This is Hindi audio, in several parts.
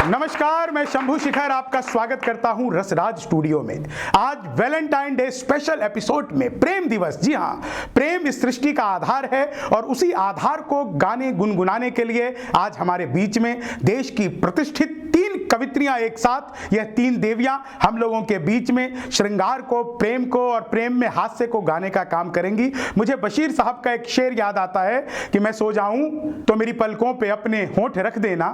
नमस्कार, मैं शंभू शिखर आपका स्वागत करता हूं रसराज स्टूडियो में। आज वैलेंटाइन डे स्पेशल एपिसोड में प्रेम दिवस। जी हां, प्रेम इस सृष्टि का आधार है और उसी आधार को गाने गुनगुनाने के लिए आज हमारे बीच में देश की प्रतिष्ठित 3 कवित्रियां एक साथ, यह 3 देवियां हम लोगों के बीच में श्रृंगार को, प्रेम को और प्रेम में हास्य को गाने का काम करेंगी। मुझे बशीर साहब का एक शेर याद आता है कि मैं सो जाऊं तो मेरी पलकों पे अपने होंठ रख देना,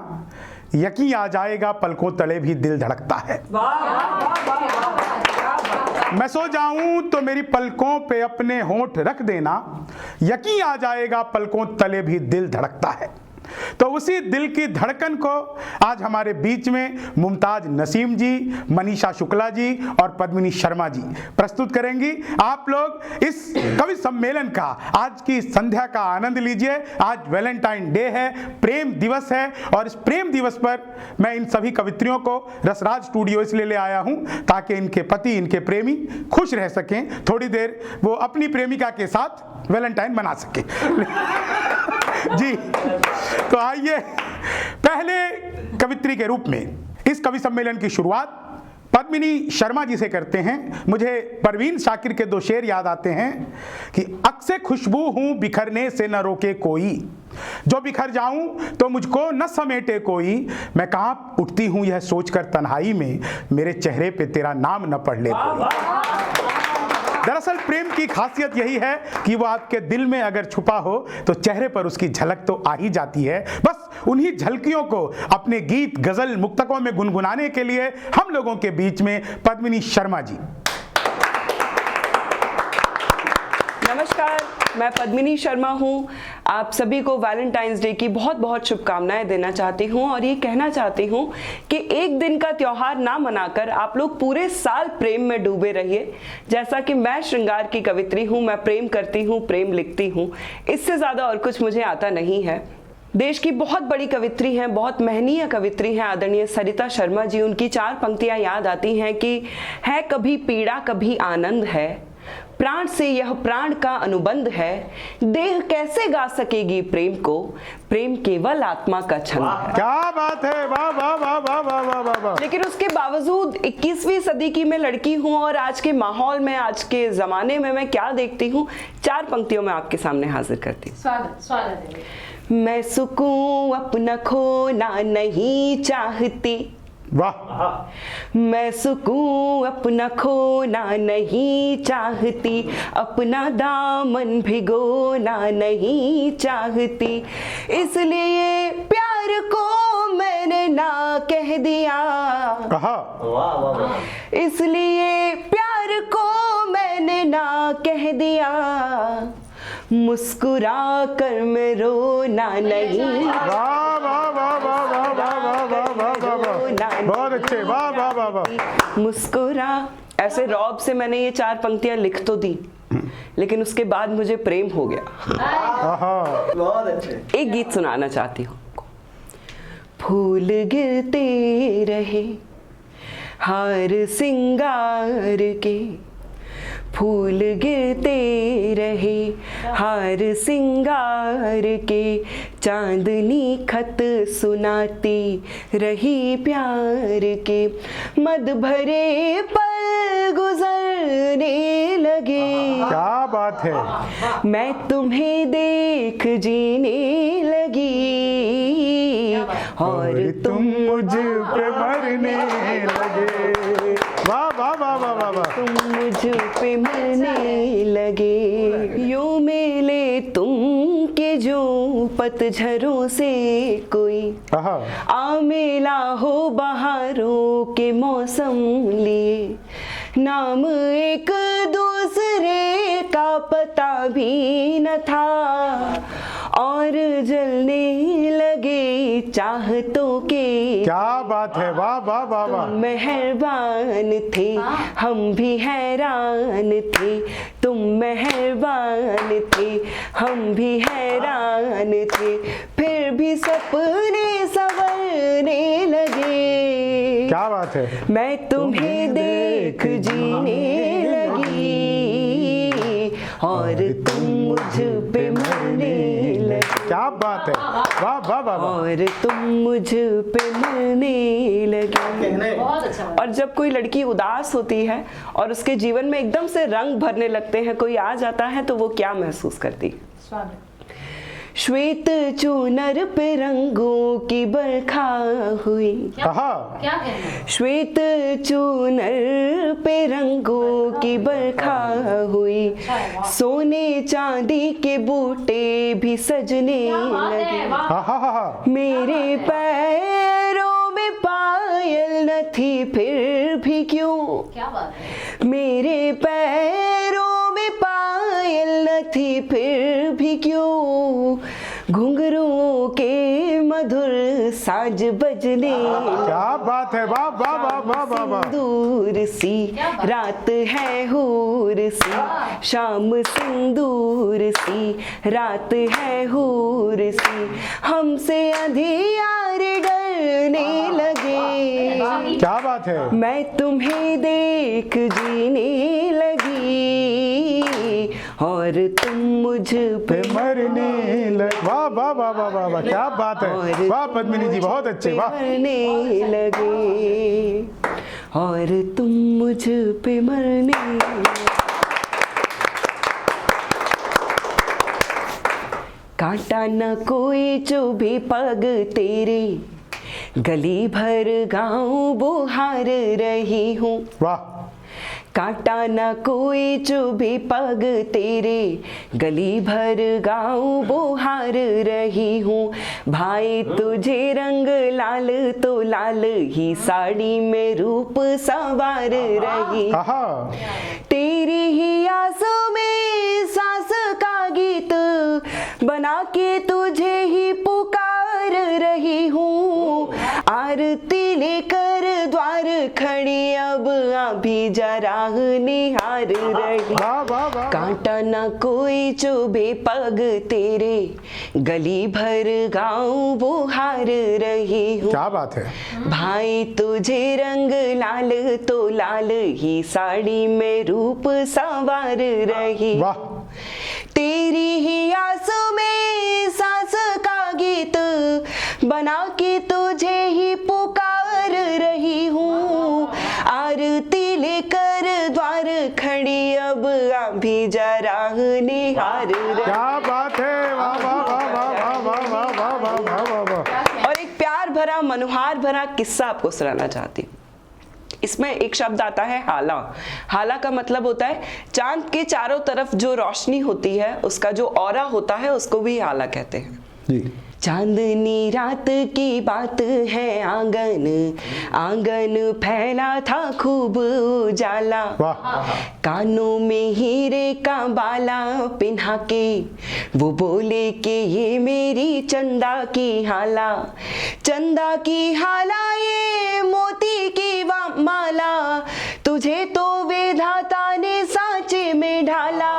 यकीन आ जाएगा पलकों तले भी दिल धड़कता है। मैं सो जाऊं तो मेरी पलकों पे अपने होंठ रख देना, यकीन आ जाएगा पलकों तले भी दिल धड़कता है। तो उसी दिल की धड़कन को आज हमारे बीच में मुमताज नसीम जी, मनीषा शुक्ला जी और पद्मिनी शर्मा जी प्रस्तुत करेंगी। आप लोग इस कवि सम्मेलन का, आज की संध्या का आनंद लीजिए। आज वैलेंटाइन डे है, प्रेम दिवस है और इस प्रेम दिवस पर मैं इन सभी कवित्रियों को रसराज स्टूडियो इसलिए ले आया हूं ताकि इनके पति, इनके प्रेमी खुश रह सकें, थोड़ी देर वो अपनी प्रेमिका के साथ वैलेंटाइन मना सके। जी, तो आइए पहले कवित्री के रूप में इस कवि सम्मेलन की शुरुआत पद्मिनी शर्मा जी से करते हैं। मुझे परवीन शाकिर के 2 शेर याद आते हैं कि अक्से खुशबू हूं बिखरने से न रोके कोई, जो बिखर जाऊं तो मुझको न समेटे कोई, मैं कांप उठती हूं यह सोचकर तन्हाई में, मेरे चेहरे पे तेरा नाम न पढ़ ले कोई। दरअसल प्रेम की खासियत यही है कि वो आपके दिल में अगर छुपा हो तो चेहरे पर उसकी झलक तो आ ही जाती है। बस उन्हीं झलकियों को अपने गीत, गजल, मुक्तकों में गुनगुनाने के लिए हम लोगों के बीच में पद्मिनी शर्मा जी। नमस्कार, मैं पद्मिनी शर्मा हूँ। आप सभी को वैलेंटाइंस डे की बहुत बहुत शुभकामनाएं देना चाहती हूँ और ये कहना चाहती हूँ कि एक दिन का त्योहार ना मनाकर आप लोग पूरे साल प्रेम में डूबे रहिए। जैसा कि मैं श्रृंगार की कवित्री हूँ, मैं प्रेम करती हूँ, प्रेम लिखती हूँ, इससे ज़्यादा और कुछ मुझे आता नहीं है। देश की बहुत बड़ी कवित्री हैं, बहुत महनीय कवित्री हैं आदरणीय सरिता शर्मा जी। उनकी 4 पंक्तियाँ याद आती हैं कि है कभी पीड़ा कभी आनंद है, प्राण से यह प्राण का अनुबंध है, देह कैसे गा सकेगी प्रेम को, प्रेम केवल आत्मा का छंद है। क्या बात है, वाह वाह वाह वाह वाह वाह वाह वाह। लेकिन उसके बावजूद 21वीं सदी की मैं लड़की हूँ और आज के माहौल में, आज के जमाने में मैं क्या देखती हूँ, 4 पंक्तियों में आपके सामने हाजिर करती हूँ। स्वागत है। मैं सुकून अपना खोना नहीं चाहती, वाह। मैं सुकून अपना खोना नहीं चाहती, अपना दामन भिगोना नहीं चाहती, इसलिए प्यार को मैंने ना कह दिया, इसलिए प्यार को मैंने ना कह दिया, मुस्कुरा कर मैं रोना नहीं। वाह वाह वाह वाह वाह वाह वाह वाह वाह वाह, बहुत अच्छे, वाह वाह वाह वाह। मुस्कुरा, ऐसे रौब से मैंने ये 4 पंक्तियां लिख तो दी, लेकिन उसके बाद मुझे प्रेम हो गया। बहुत अच्छे। एक गीत सुनाना चाहती हूँ। फूल गिरते रहे हार सिंगार के, फूल गिरते रहे हार सिंगार के, चांदनी खत सुनाती रही प्यार के, मद भरे पल गुजरने लगे। क्या बात है। मैं तुम्हें देख जीने लगी और तुम मुझ पे मरने लगे। वाह वाह वाह वाह वाह वाह। तुम मुझ पे मरने लगे, यूं मिले तुम के जो पतझरों से कोई, आ मिला हो बहारों के मौसम लिए, नाम एक दूसरे का पता भी न था और जलने लगे चाहतों के। क्या बात है, वाह वाह वाह वाह। तुम मेहरबान थे, हम भी हैरान थे, तुम मेहरबान थे, हम भी हैरान थे, फिर भी सपने संवरने लगे। क्या बात है। मैं तुम्हें देख जीने लगी और तुम मुझ पे मरने लगे। क्या बात है, वाह वाह वाह वाह। और तुम मुझ पे मरने लगे। बहुत अच्छा। और जब कोई लड़की उदास होती है और उसके जीवन में एकदम से रंग भरने लगते हैं, कोई आ जाता है, तो वो क्या महसूस करती है? स्वागत। श्वेत चूनर पे रंगों की बरखा हुई। कहा क्या कहना है? श्वेत चूनर पे रंगों की बरखा हुई, सोने चांदी के बूटे भी सजने क्या बात लगे। है, वाह। हा हा हा। मेरे पैरों में पायल न थी फिर भी क्यों, क्या बात है। मेरे पैरों में पायल न थी फिर भी क्यों, घुंघरूओं के मधुर साज बजने क्या बात है, वाह वाह वाह वाह वाह वाह। सिंदूर सी रात है हूर सी, शाम सिंदूर सी रात है हूर सी, हमसे अंधियारे डरने लगे, क्या बात है। मैं तुम्हें देख जीने लगी और तुम मुझ पे मरने लगे। वाह वाह वाह वाह वाह वाह, क्या बात है, वाह पद्मिनी जी, बहुत अच्छे, वाह। मरने लगे और तुम मुझ पे मरने लगे। कांटा न कोई चुभे पग तेरे, गली भर गाँव बुहार रही हूँ। वाह। कांटा न कोई चुभे पग तेरे, गली भर गाँव बुहार रही हूँ। भाई तुझे रंग लाल तो लाल ही साड़ी में रूप संवार रही, आहा। तेरी ही आंसू में सांस का गीत बना के तुझे ही पुकार रही हूँ। आरती लेकर द्वार खड़ी अब अभी जरा निहार रही, वाह वाह वाह। कांटा न कोई चुभे पग तेरे, गली भर गाँव बुहार रही हूँ। क्या बात है। भाई तुझे रंग लाल तो लाल ही साड़ी में रूप संवार रही, वाह। तेरी ही आंसू में सांस का गीत बना के तुझे ही पुकार रही हूँ। आरती लेकर द्वार खड़ी अब अभी जरा निहार रही। क्या बात है, वाह वाह वाह वाह वाह वाह वाह वाह वाह वाह वाह वाह। और एक प्यार भरा मनोहार भरा किस्सा आपको सुनाना चाहती हूँ। इसमें एक शब्द आता है हाला। हाला का मतलब होता है चांद के चारों तरफ जो रोशनी होती है, उसका जो ऑरा होता है, उसको भी हाला कहते हैं जी। चांदनी रात की बात है, आंगन आंगन फैला था खूब उजाला, वाह। कानों में हीरे का बाला पिन्हा के वो बोले कि ये मेरी चंदा की हाला, चंदा की हाला ये मोती की माला, तुझे तो विधाता ने सांचे में ढाला।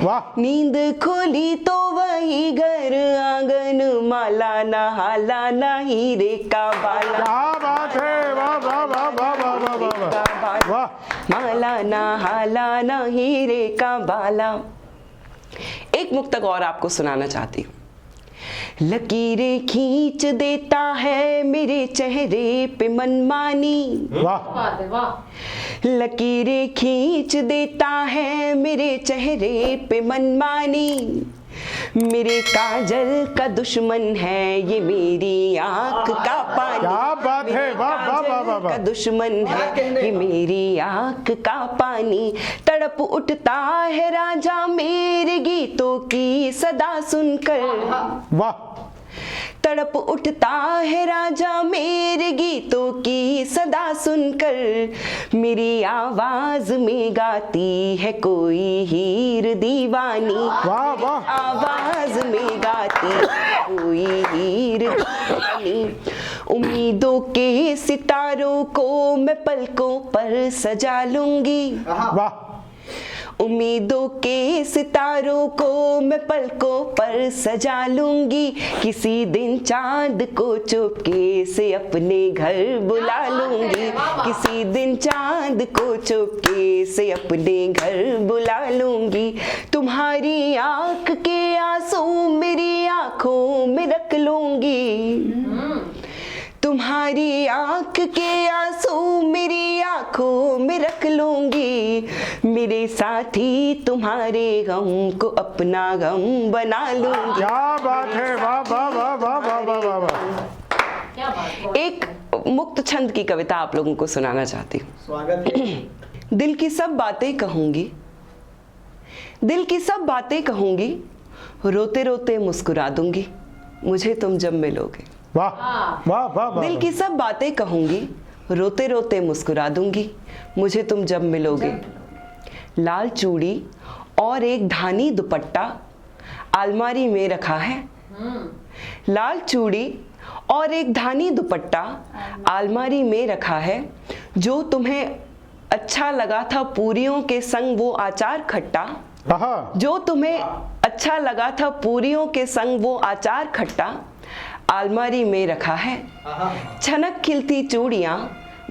वाह। नींद खुली तो वही घर आंगन, माला ना हाला ना हीरे का बाला, क्या बात है, वाह वाह वाह वाह वाह वाह वाह वाह वाह। माला ना हाला ना हीरे का बाला। एक मुक्तक और आपको सुनाना चाहती हूँ। लकीरें खींच देता है मेरे चेहरे पे मनमानी, वाह। बात है, वाह। लकीरें खींच देता है मेरे चेहरे पे मनमानी, मेरे काजल का दुश्मन है ये मेरी आंख का पानी, क्या बात है, वाह वाह वाह वाह का वाह। दुश्मन है ये मेरी आंख का पानी, तड़प उठता है राजा मेरे गीतों की सदा सुनकर, वाह। तड़प उठता है राजा मेरे गीतों की सदा सुनकर, मेरी आवाज में गाती है कोई हीर दीवानी, वाह वाह। आवाज में गाती है कोई हीर दीवानी, उम्मीदों के सितारों को मैं पलकों पर सजा लूंगी, वाह। उम्मीदों के सितारों को मैं पलकों पर सजा लूंगी, किसी दिन चांद को चुपके से अपने घर बुला लूंगी, किसी दिन चांद को चुपके से अपने घर बुला लूंगी। तुम्हारी आंख के आंसू मेरी आंखों में रख लूंगी, तुम्हारी आंख के आंसू मेरी आंखों में रख लूंगी, मेरे साथी तुम्हारे गम को अपना गम बना लूंगी। क्या बात है, वाह वाह वाह वाह वाह वाह वाह वाह। क्या बात। एक मुक्त छंद की कविता आप लोगों को सुनाना चाहती हूँ। स्वागत है। दिल की सब बातें कहूंगी, दिल की सब बातें कहूंगी, रोते रोते मुस्कुरा दूंगी, मुझे तुम जब मिलोगे। वाह वाह वाह वाह। दिल की सब बातें कहूंगी, रोते रोते मुस्कुरा दूंगी, मुझे तुम जब मिलोगे। लाल चूड़ी और एक धानी दुपट्टा अलमारी में रखा है, लाल चूड़ी और एक धानी दुपट्टा अलमारी में रखा है, जो तुम्हें अच्छा लगा था पूरियों के संग वो अचार खट्टा, आहा। जो तुम्हें अच्छा लगा था पूरियों के संग वो अचार खट्टा अलमारी में रखा है। छनक खिलती चूड़ियां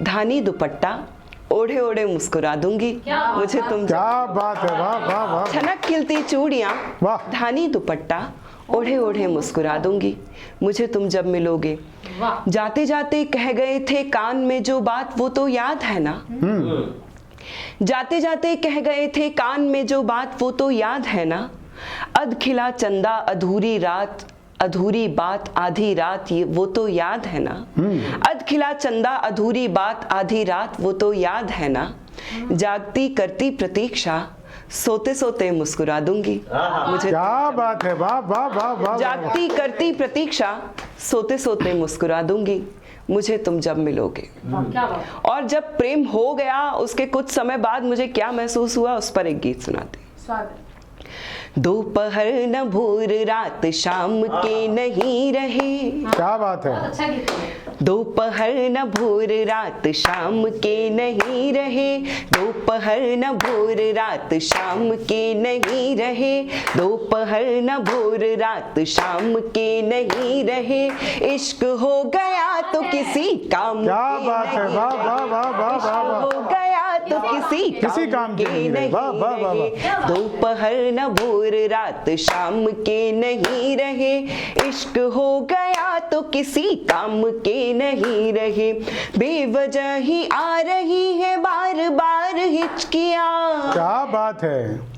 धानी दुपट्टा ओढ़े ओढ़े मुस्कुरा दूंगी, मुझे तुम क्या बात है, वाह वाह वाह। छनक खिलती चूड़ियां वाह। धानी दुपट्टा ओढ़े ओढ़े मुस्कुरा दूंगी, मुझे तुम जब मिलोगे। जाते जाते कह गए थे कान में जो बात वो तो याद है ना, जाते जाते कह गए थे कान में जो बात वो तो याद है ना, अध खिला चंदा अधूरी रात अधूरी बात आधी रात ये वो तो याद है ना, अध खिला चंदा अधूरी बात आधी रात वो तो याद है ना, जागती करती प्रतीक्षा सोते सोते मुस्कुरा दूंगी, मुझे क्या बात है, वाह वाह वाह वाह। जागती करती प्रतीक्षा सोते सोते मुस्कुरा दूंगी, मुझे तुम जब मिलोगे। क्या बात। और जब प्रेम हो गया उसके कुछ समय बाद मुझे क्या महसूस हुआ उस पर एक गीत सुनाते। स्वागत। दोपहर न भोर रात शाम के नहीं रहे, क्या बात है। अच्छा गीत है। दोपहर न भोर रात शाम के नहीं रहे, दोपहर न भोर रात शाम के नहीं रहे, दोपहर न भोर रात शाम के नहीं रहे, इश्क हो गया तो किसी काम क्या के बात है, नहीं वाह वाह वाह वाह इश्क वाह वाह। हो गया तो किसी काम के नहीं रहे, वाह वाह वाह वाह। दोपहर न भोर रात शाम के नहीं रहे, इश्क हो गया तो किसी काम के नहीं रहे, बेवजह ही आ रही है बार बार हिचकियां, क्या बात है।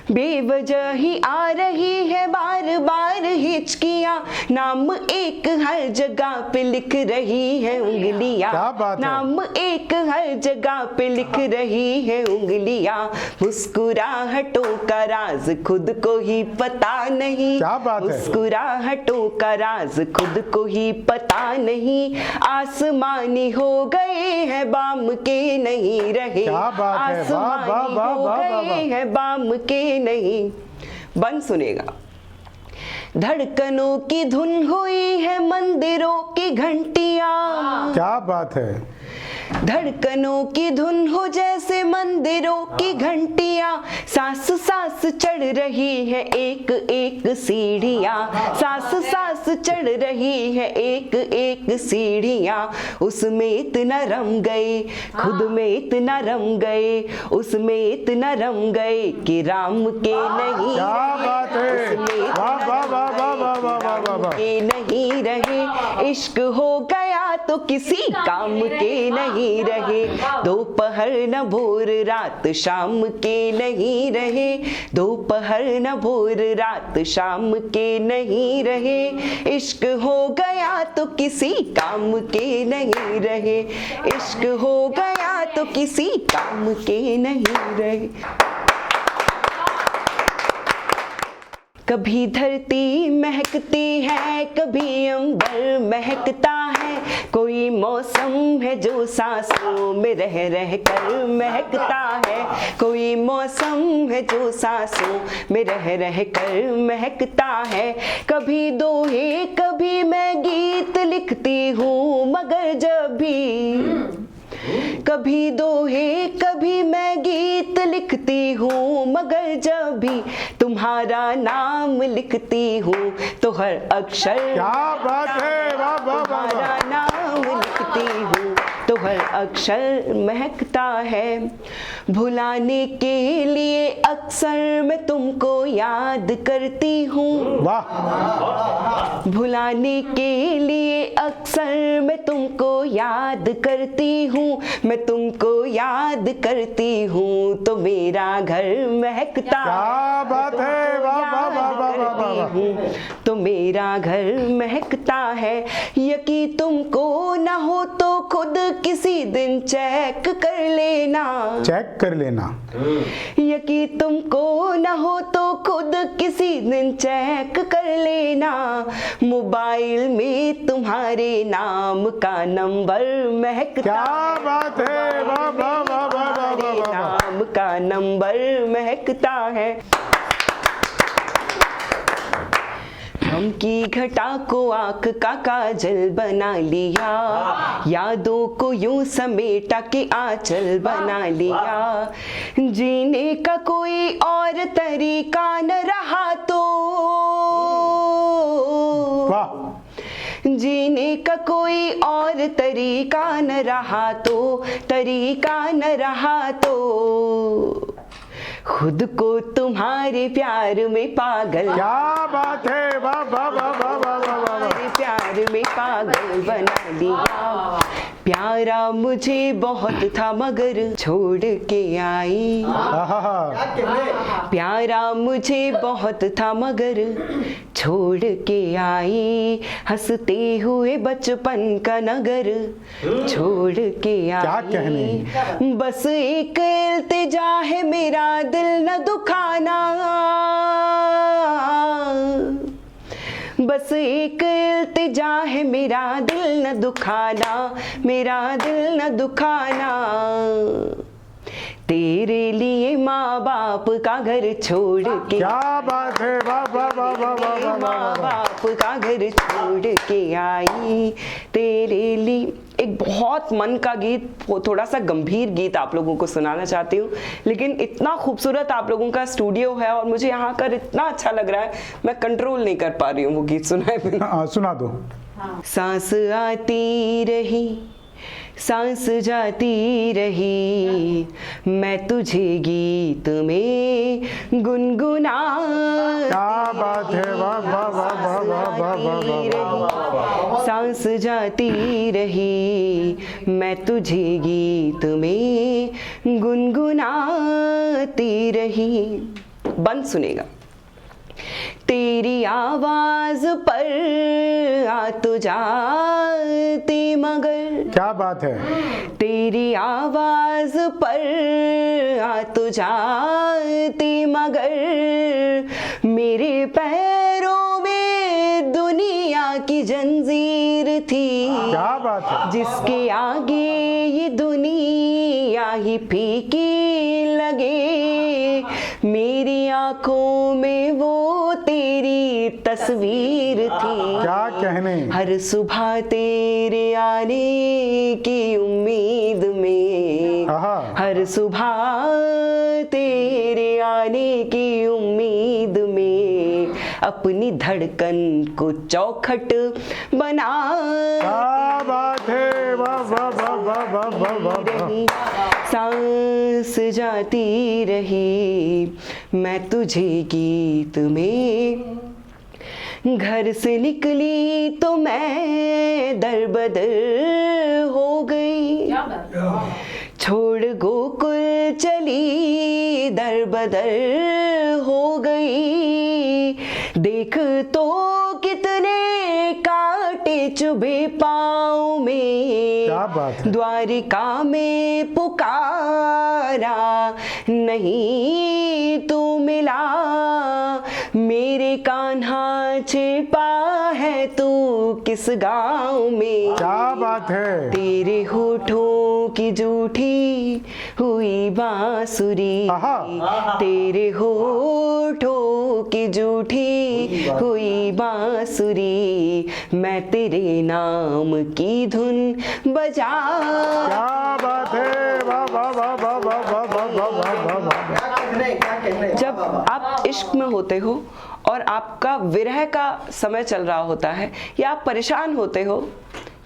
बेवजह ही आ रही है बार बार हिचकियां, नाम एक हर जगह पे लिख रही है उंगलियां, क्या बात है। नाम एक हर जगह पे लिख रही है उंगलियां, मुस्कुराहटों का राज खुद को ही पता नहीं, क्या बात है। मुस्कुराहटों का राज खुद को ही पता नहीं, आसमानी हो गए हैं बाम के नहीं रहे, क्या बात है, वाह वाह आसमानी वाह हो वाह वाह गए वाह। है बाम के नहीं। बन सुनेगा। धड़कनों की धुन हुई है मंदिरों की घंटियां, क्या बात है। धड़कनों की धुन हो जैसे मंदिरों की घंटियां, सांस सांस चढ़ रही है एक एक सीढ़ियां, सांस सांस चढ़ रही है एक एक सीढ़ियां, उसमें इतना रम गए खुद में इतना रम गए, उसमें इतना रम गए कि राम के नहीं क्या बात है, वाह वाह वाह वाह वाह वाह वाह वाह वाह। के नहीं रहे, इश्क हो गया तो किसी काम के नहीं रहे, दोपहर न भोर रात शाम के नहीं रहे, दोपहर न भोर रात शाम के नहीं रहे, इश्क हो गया तो किसी काम के नहीं रहे, इश्क हो गया तो किसी काम के नहीं रहे। कभी धरती महकती है कभी अंबर महकता है, कोई मौसम है जो सांसों में रह रह कर महकता है, कोई मौसम है जो सांसों में रह रह कर महकता है, कभी दोहे कभी मैं गीत लिखती हूँ मगर जब भी कभी दोहे कभी मैं गीत लिखती हूँ, मगर जब भी तुम्हारा नाम लिखती हूँ तो हर अक्षर क्या बात है, वाह वाह वाह वाह। तुम्हारा नाम लिखती हूँ तो हर अक्षर महकता है। भुलाने के लिए अक्सर मैं तुमको याद करती हूँ, वाह। भुलाने के लिए अक्सर मैं तुमको याद करती हूँ, मैं तुमको याद करती हूँ तो मेरा घर महकता क्या बात है, वाह वाह वाह वाह वाह वाह वाह। हूँ तो मेरा घर महकता है। यकी तुमको ना हो तो खुद किसी दिन चेक कर लेना, चेक कर लेना। यकी तुमको न हो तो खुद किसी दिन चेक कर लेना। मोबाइल में तुम्हारे नाम का नंबर महकता, क्या बात है, वाह वाह वाह वाह वाह वाह वाह। नाम का नंबर महकता है। गम की घटा को आँख का काजल बना लिया, यादों को यूं समेटा के आंचल बना लिया। जीने का कोई और तरीका न रहा तो, वाह। जीने का कोई और तरीका न रहा तो, तरीका न रहा तो खुद को तुम्हारे प्यार में पागल, क्या बात है, वाह वाह वाह वाह वाह वाह वाह। तुम्हारे प्यार में पागल बना लिया। प्यारा मुझे बहुत था मगर छोड़ के आई, आहा। प्यारा मुझे बहुत था मगर छोड़ के आई। हंसते हुए बचपन का नगर छोड़ के आई। क्या कहने। बस एक इल्तिजा है मेरा दिल न दुखाना, बस एक इल्तिजा है मेरा दिल न दुखाना, मेरा दिल न दुखाना। तेरे लिए माँ बाप का घर छोड़ के, क्या बात है, वाह वाह वाह वाह वाह वाह माँ वाह। बाप का घर छोड़ के आई तेरे लिए। एक बहुत मन का गीत, थोड़ा सा गंभीर गीत आप लोगों को सुनाना चाहती हूँ, लेकिन इतना खूबसूरत आप लोगों का स्टूडियो है और मुझे यहाँ कर इतना अच्छा लग रहा है, मैं कंट्रोल नहीं कर पा रही हूँ वो गीत सुनाए बिना। सुना दो। सांस आती रही सांस जाती रही, मैं तुझे गीत में गुनगुना। क्या बात है, वाह वाह वाह वाह वाह वाह वाह वाह। सांस जाती रही, मैं तुझे गीत में गुनगुनाती रही। बंद सुनेगा। तेरी आवाज पर आ तो जाती मगर, क्या बात है। तेरी आवाज पर आ तो जाती मगर, मेरे पैरों में दुनिया की जंजीर थी। क्या बात है। जिसके आगे ये दुनिया ही फीकी लगे, मेरी आंखों में वो तेरी तस्वीर थी। क्या कहने। हर सुबह तेरे आने की उम्मीद में, आहा। हर सुबह तेरे आने की उम्मीद में, अपनी धड़कन को चौखट बना। क्या बात है, वाह वाह वाह वाह वाह वाह वाह वाह। सांस जाती रही, मैं तुझे गीत में। घर से निकली तो मैं दर बदर हो गई, क्या बात। छोड़ गोकुल चली दर बदर हो गई। देख तो कितने कांटे चुभे पाँव में, क्या बात है। द्वारिका में पुकारा नहीं तू मिला, मेरे कान्हा छिपा है तू किस गाँव में। क्या बात है। तेरे होठों की जूठी हुई बांसुरी, आहा। तेरे होठों की जूठी हुई बांसुरी, मैं तेरे नाम की धुन बजा। क्या बात है, वाह वाह वाह वाह वाह वाह वाह वाह वाह वाह। जब आप इश्क में होते हो और आपका विरह का समय चल रहा होता है या आप परेशान होते हो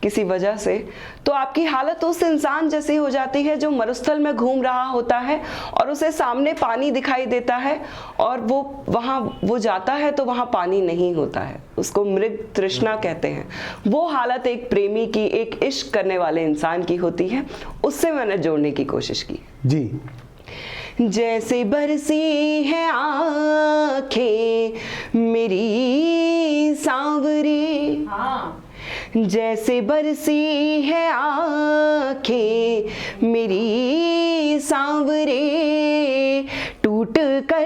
किसी वजह से, तो आपकी हालत उस इंसान जैसी हो जाती है जो मरुस्थल में घूम रहा होता है और उसे सामने पानी दिखाई देता है और वो जाता है तो वहाँ पानी नहीं होता है। उसको मृग तृष्णा कहते हैं। वो हालत एक प्रेमी की, एक इश्क करने वाले इंसान की होती है। उससे मैंने जोड़ने की कोशिश की जी। जैसे बरसी है आंखें मेरी सांवरी, हाँ जैसे बरसी है आंखें मेरी सांवरे, टूट कर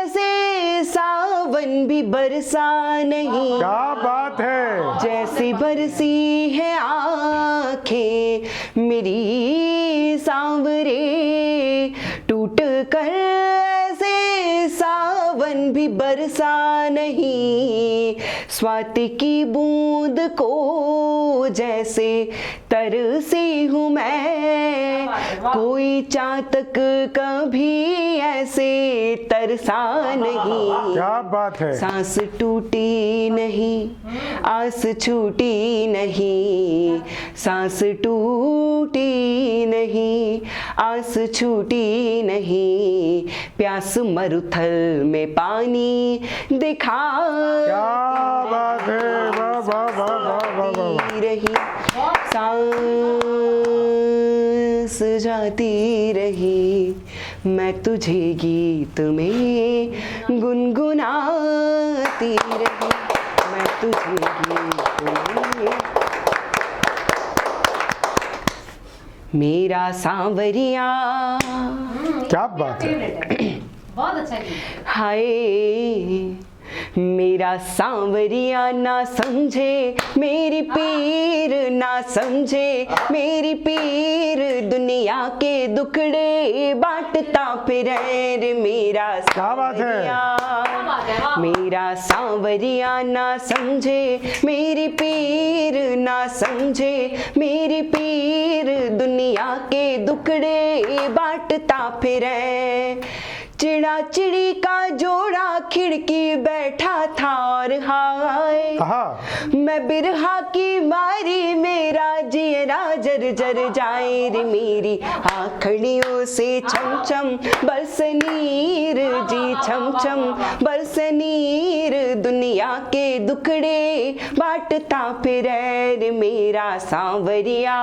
से सावन भी बरसा नहीं। क्या बात है। जैसी बरसी है आंखें मेरी सांवरे, टूट कर से सावन भी बरसा नहीं। स्वाति की बूंद को जैसे तरसी हूँ मैं, कोई चातक कभी ऐसे तरसा नहीं। क्या बात है। सांस टूटी नहीं, आस छूटी नहीं, सांस टूटी नहीं, आस छूटी नहीं, प्यास मरुथल में पानी दिखा। क्या बात है, वाह वाह वाह वाह वाह वाह। रही सांस जाती रही, मैं तुझे गीत में गुनगुनाती रही, मैं तुझे गीत में। मेरा सांवरिया, क्या बात है। बहुत अच्छा गीत। हाय मेरा सांवरिया ना समझे मेरी पीर, ना समझे मेरी पीर, दुनिया के दुखड़े बांटता फिरे रे मेरा क्या बात है। सांवरिया। मेरा सांवरिया ना समझे मेरी पीर, ना समझे मेरी पीर, दुनिया के दुखड़े बांटता फिरे। चिड़ा चिड़ी का जोड़ा खिड़की बैठा था और हाय, मैं बिरहा की मारी मेरा जियरा जर जर जाए रे, मेरी आँखड़ियों से छम छम बरसनीर जी, छम छम बरसनीर, दुनिया के दुखड़े बांटता फिरे रे मेरा सांवरिया।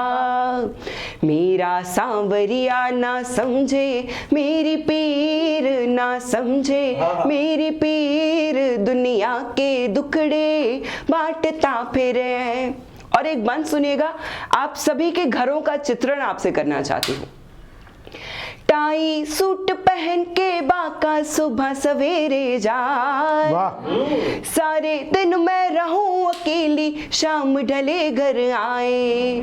मेरा सांवरिया ना समझे मेरी पीर, ना समझे मेरी पीर, दुनिया के दुखड़े बांटता फिरे। और एक बात सुनिएगा, आप सभी के घरों का चित्रण आपसे करना चाहती हूँ। टाई सूट पहन के बाका सुबह सवेरे जाए, सारे दिन मैं रहूं अकेली शाम ढले घर आए।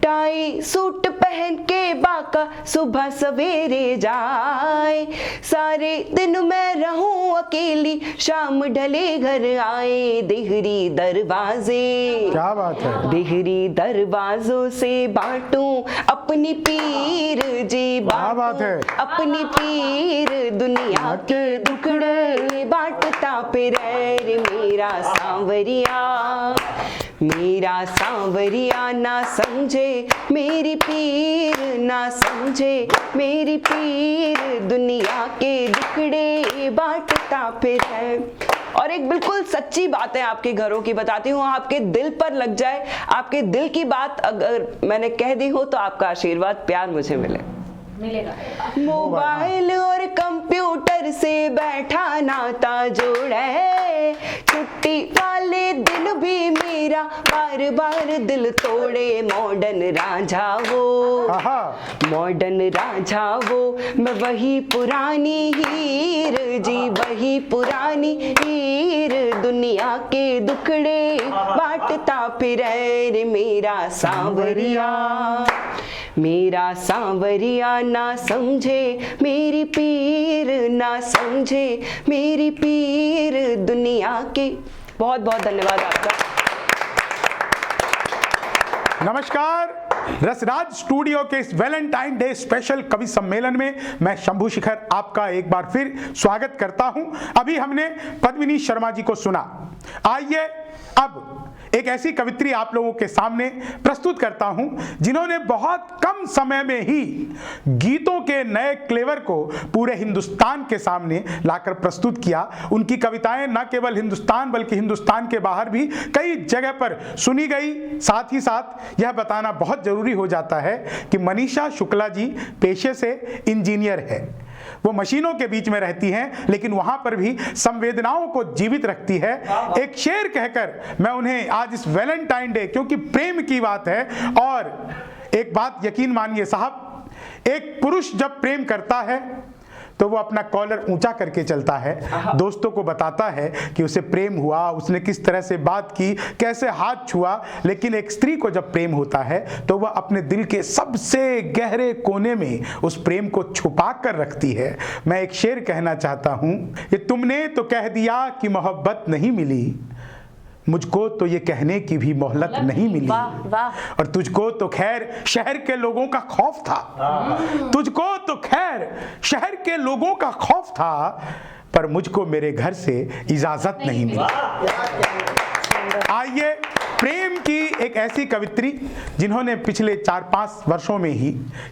टाई सूट पहन के बाका सुबह सवेरे जाए, सारे दिन मैं रहूं अकेली शाम ढले घर आए। देहरी दरवाजे, क्या बात है, देहरी दरवाजों से बांटूं अपनी पीर जी, बात है अपनी पीर, दुनिया के दुखड़े बांटता फिरे रे मेरा सांवरिया। मेरा सांवरिया ना समझे मेरी पीर, ना समझे मेरी पीर, दुनिया के दुखड़े बांटता फिरे। और एक बिल्कुल सच्ची बात है आपके घरों की बताती हूँ, आपके दिल पर लग जाए, आपके दिल की बात अगर मैंने कह दी हो तो आपका आशीर्वाद प्यार मुझे मिलेगा। मोबाइल और कंप्यूटर से बैठा नाता जोड़े, छुट्टी वाले दिन भी मेरा बार बार दिल तोड़े। मॉडर्न रांझा वो, मॉडर्न रांझा वो, मैं वही पुरानी हीर जी, वही पुरानी जानी हीर, दुनिया के दुखड़े बांटता फिरे रे मेरा सांवरिया। मेरा सांवरिया ना समझे मेरी पीर, ना समझे मेरी पीर दुनिया के। बहुत बहुत धन्यवाद आपका। नमस्कार, रसराज स्टूडियो के इस वैलेंटाइन डे स्पेशल कवि सम्मेलन में मैं शंभू शिखर आपका एक बार फिर स्वागत करता हूं। अभी हमने पद्मिनी शर्मा जी को सुना। आइए अब एक ऐसी कवित्री आप लोगों के सामने प्रस्तुत करता हूं जिन्होंने बहुत कम समय में ही गीतों के नए क्लेवर को पूरे हिंदुस्तान के सामने लाकर प्रस्तुत किया। उनकी कविताएं न केवल हिंदुस्तान बल्कि हिंदुस्तान के बाहर भी कई जगह पर सुनी गई। साथ ही साथ यह बताना बहुत जरूरी हो जाता है कि मनीषा शुक्ला जी पेशे से इंजीनियर है। वो मशीनों के बीच में रहती हैं लेकिन वहां पर भी संवेदनाओं को जीवित रखती है। एक शेर कहकर मैं उन्हें आज इस वैलेंटाइन डे, क्योंकि प्रेम की बात है, और एक बात यकीन मानिए साहब, एक पुरुष जब प्रेम करता है तो वो अपना कॉलर ऊंचा करके चलता है, दोस्तों को बताता है कि उसे प्रेम हुआ, उसने किस तरह से बात की, कैसे हाथ छुआ। लेकिन एक स्त्री को जब प्रेम होता है तो वह अपने दिल के सबसे गहरे कोने में उस प्रेम को छुपा कर रखती है। मैं एक शेर कहना चाहता हूं, ये तुमने तो कह दिया कि मोहब्बत नहीं मिली, मुझको तो ये कहने की भी मोहलत नहीं मिली। वाह वाह। और तुझको तो खैर शहर के लोगों का खौफ था, तुझको तो खैर शहर के लोगों का खौफ था, पर मुझको मेरे घर से इजाजत नहीं मिली। आइए प्रेम की एक ऐसी कवित्री जिन्होंने पिछले 4-5 वर्षों में ही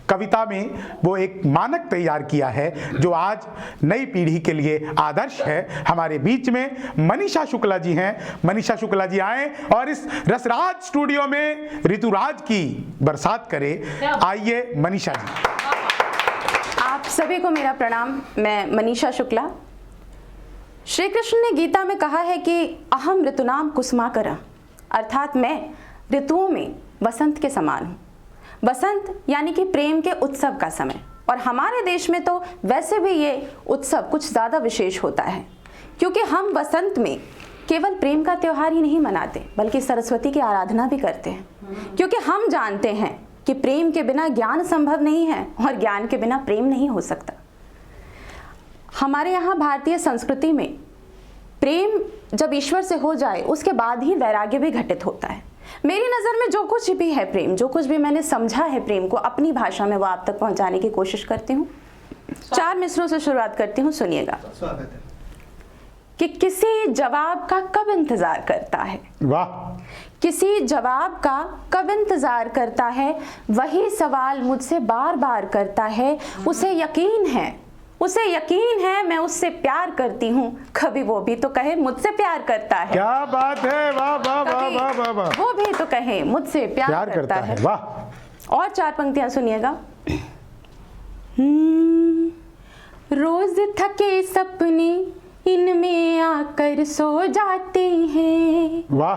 कविता में वो एक मानक तैयार किया है जो आज नई पीढ़ी के लिए आदर्श है। हमारे बीच में मनीषा शुक्ला जी हैं। मनीषा शुक्ला जी आए और इस रसराज स्टूडियो में ऋतुराज की बरसात करें। आइए मनीषा जी। आप सभी को मेरा प्रणाम। मैं मनीषा शुक्ला। श्री कृष्ण ने गीता में कहा है कि अहम ऋतुनाम कुसुमाकरा, अर्थात मैं ऋतुओं में वसंत के समान हूँ। वसंत यानी कि प्रेम के उत्सव का समय, और हमारे देश में तो वैसे भी ये उत्सव कुछ ज़्यादा विशेष होता है, क्योंकि हम वसंत में केवल प्रेम का त्यौहार ही नहीं मनाते बल्कि सरस्वती की आराधना भी करते हैं, क्योंकि हम जानते हैं कि प्रेम के बिना ज्ञान संभव नहीं है और ज्ञान के बिना प्रेम नहीं हो सकता। हमारे यहाँ भारतीय संस्कृति में प्रेम जब ईश्वर से हो जाए उसके बाद ही वैराग्य भी घटित होता है। मेरी नज़र में जो कुछ भी है प्रेम, जो कुछ भी मैंने समझा है प्रेम को अपनी भाषा में, वो आप तक पहुंचाने की कोशिश करती हूँ। 4 मिसरों से शुरुआत करती हूँ, सुनिएगा। कि किसी जवाब का कब इंतजार करता है, वाह। किसी जवाब का कब इंतजार करता है, वही सवाल मुझसे बार बार करता है। उसे यकीन है मैं उससे प्यार करती हूँ, कभी वो भी तो कहे मुझसे प्यार करता है। क्या बात है, वाह वाह वाह वाह वाह वाह। वो भी तो कहे मुझसे प्यार करता है। वाह। और 4 पंक्तियां सुनिएगा। रोज थके सपने इनमें आकर सो जाते हैं, वाह।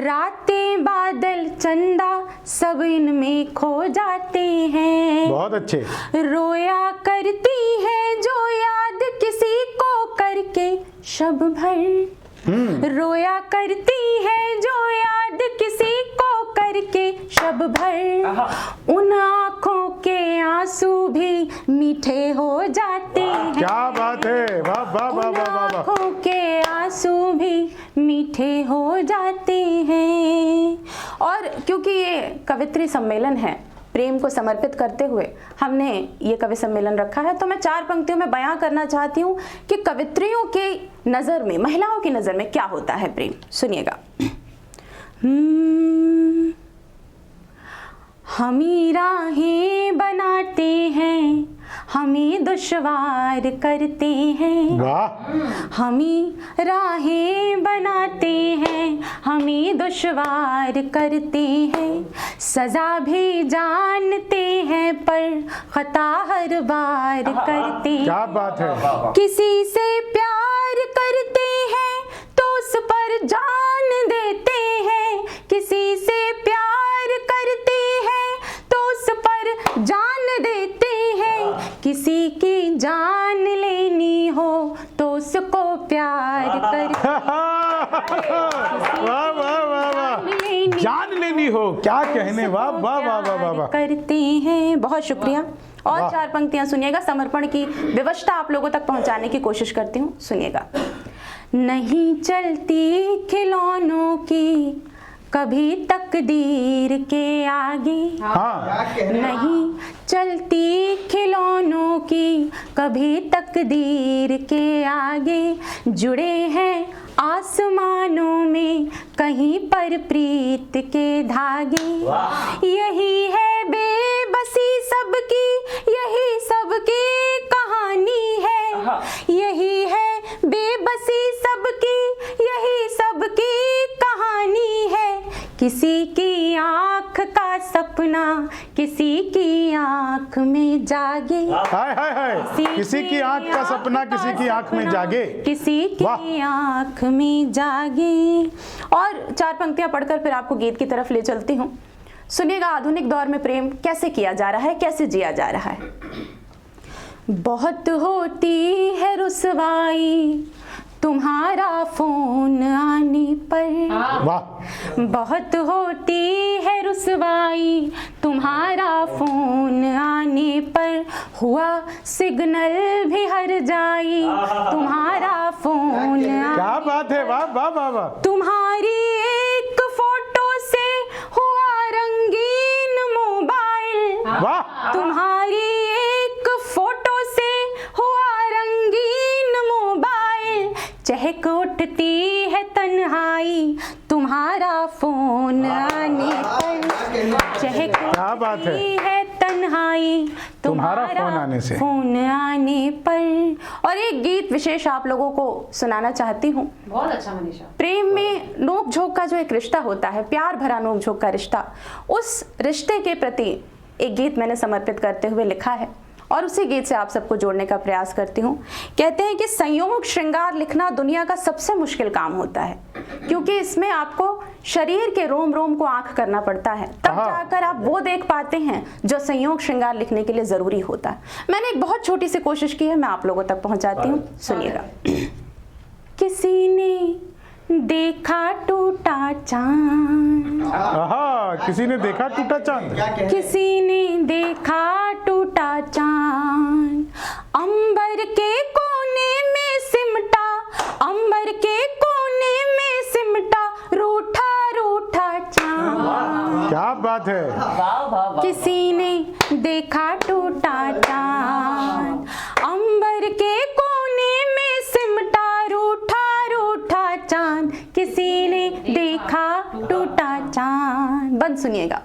रातें बादल चंदा सब इनमें खो जाते हैं। बहुत अच्छे। रोया करती है जो याद किसी को करके शब भर, रोया करती है जो याद किसी को करके शब भर, उन आँखों के आंसू भी मीठे हो जाते हैं। क्या बात है, वाह वाह वाह वाह वाह। आँखों के आंसू भी मीठे हो जाते हैं। और क्योंकि ये कवित्री सम्मेलन है, प्रेम को समर्पित करते हुए हमने ये कवि सम्मेलन रखा है, तो मैं 4 पंक्तियों में बयां करना चाहती हूँ कि कवित्रियों की नज़र में, महिलाओं की नज़र में क्या होता है प्रेम। सुनिएगा। हमी राहें बनाते हैं, हमी दुश्वार करते हैं। वाह। हमी राहें बनाते हैं, हमी दुश्वार करते हैं। सजा भी जानते हैं पर खता हर बार करते हैं। क्या बात है। किसी से प्यार करते हैं तो उस पर जान देते हैं, किसी से प्यार करते हैं तो उस पर जान देते हैं। किसी की जान लेनी हो तो उसको प्यार प्यार करते वाह वाह वाह वाह, जान लेनी हो, क्या कहने, वाह वाह वाह वाह वाह वाह। करते हैं। बहुत शुक्रिया। और वाह। 4 पंक्तियां सुनिएगा, समर्पण की व्यवस्था आप लोगों तक पहुंचाने की कोशिश करती हूँ, सुनिएगा। नहीं चलती खिलौनों की कभी तकदीर के आगे, हाँ, नहीं चलती खिलौनों की कभी तकदीर के आगे, जुड़े हैं आसमानों में कहीं पर प्रीत के धागे, यही है बेबसी सबकी, यही सबकी कहानी है, यही है बेबसी सबकी, यही सबकी कहानी है। किसी की आंख का सपना किसी की आंख में जागे, हाय हाय हाय, किसी की आंख का सपना किसी की आंख में जागे, किसी वाह। की आंख में जागे। और 4 पंक्तियां पढ़कर फिर आपको गीत की तरफ ले चलती हूँ। सुनिएगा, आधुनिक दौर में प्रेम कैसे किया जा रहा है, कैसे जिया जा रहा है। बहुत होती है रुसवाई तुम्हारा फोन आने पर, वाह, बहुत होती है रुसवाई तुम्हारा फोन आने पर, हुआ सिग्नल भी हर जाई तुम्हारा फोन क्या बात है, वाह वाह वाह वाह, तुम्हारी एक फोटो से हुआ रंगीन मोबाइल, वाह, तुम्हारी एक फोटो से हुआ रंगीन मोबाइल, चहक उठती है तन्हाई तुम्हारा फोन आने पर, चहक क्या बात है। उठती है तन्हाई तुम्हारा फोन आने से। फोन आने पर। और एक गीत विशेष आप लोगों को सुनाना चाहती हूँ। बहुत अच्छा मनीषा। प्रेम में नोक झोंक का जो एक रिश्ता होता है, प्यार भरा नोक झोंक का रिश्ता, उस रिश्ते के प्रति एक गीत मैंने समर्पित करते हुए लिखा है और उसी गीत से आप सबको जोड़ने का प्रयास करती हूँ। कहते हैं कि संयोग श्रृंगार लिखना दुनिया का सबसे मुश्किल काम होता है, क्योंकि इसमें आपको शरीर के रोम रोम को आंख करना पड़ता है, तब हाँ। जाकर आप वो देख पाते हैं जो संयोग श्रृंगार लिखने के लिए जरूरी होता है। मैंने एक बहुत छोटी सी कोशिश की है, मैं आप लोगों तक पहुंचाती हूँ, सुनिएगा। किसी ने देखा टूटा चांद, आहा, किसी ने देखा टूटा चांद, किसी ने देखा टूटा चांद, अंबर के कोने में सिमटा, अंबर के कोने में सिमटा, रूठा रूठा चांद, क्या बात है, किसी ने देखा टूटा चांद, अंबर के कोने में सिमटा, रूठा रूठा चांद, किसी ने देखा टूटा चांद। बंद सुनिएगा।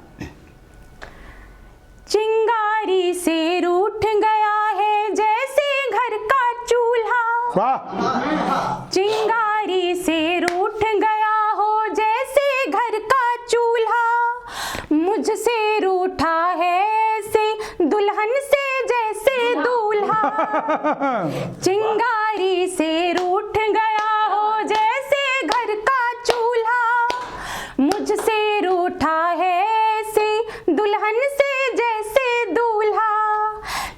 चिंगारी से रूठ गया है जैसे घर का चूल्हा, वाह, चिंगारी से रूठ गया हो जैसे घर का चूल्हा, मुझसे रूठा है ऐसे दुल्हन से जैसे दूल्हा, चिंगारी से रूठ गया हो जैसे घर का चूल्हा, मुझसे रूठा है ऐसे दुल्हन से जैसे दूल्हा,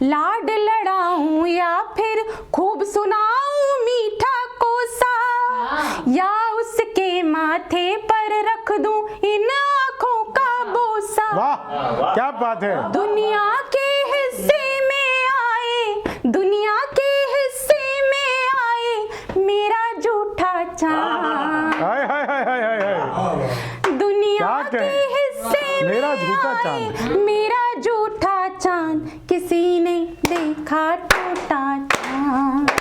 लाड लड़ाऊं या फिर खूब सुनाऊं मीठा कोसा, या उसके माथे पर रख दूं इन आंखों का बोसा, वाह, क्या बात है, दुनिया के हिस्से में आए, दुनिया के हिस्से में आए मेरा झूठा चांद, हाय हाय हाय हाय हाय हाय, दुनिया क्या के कहें? हिस्से में मेरा झूठा आए चांद। मेरा झूठा चांद, किसी ने देखा टूटा चांद,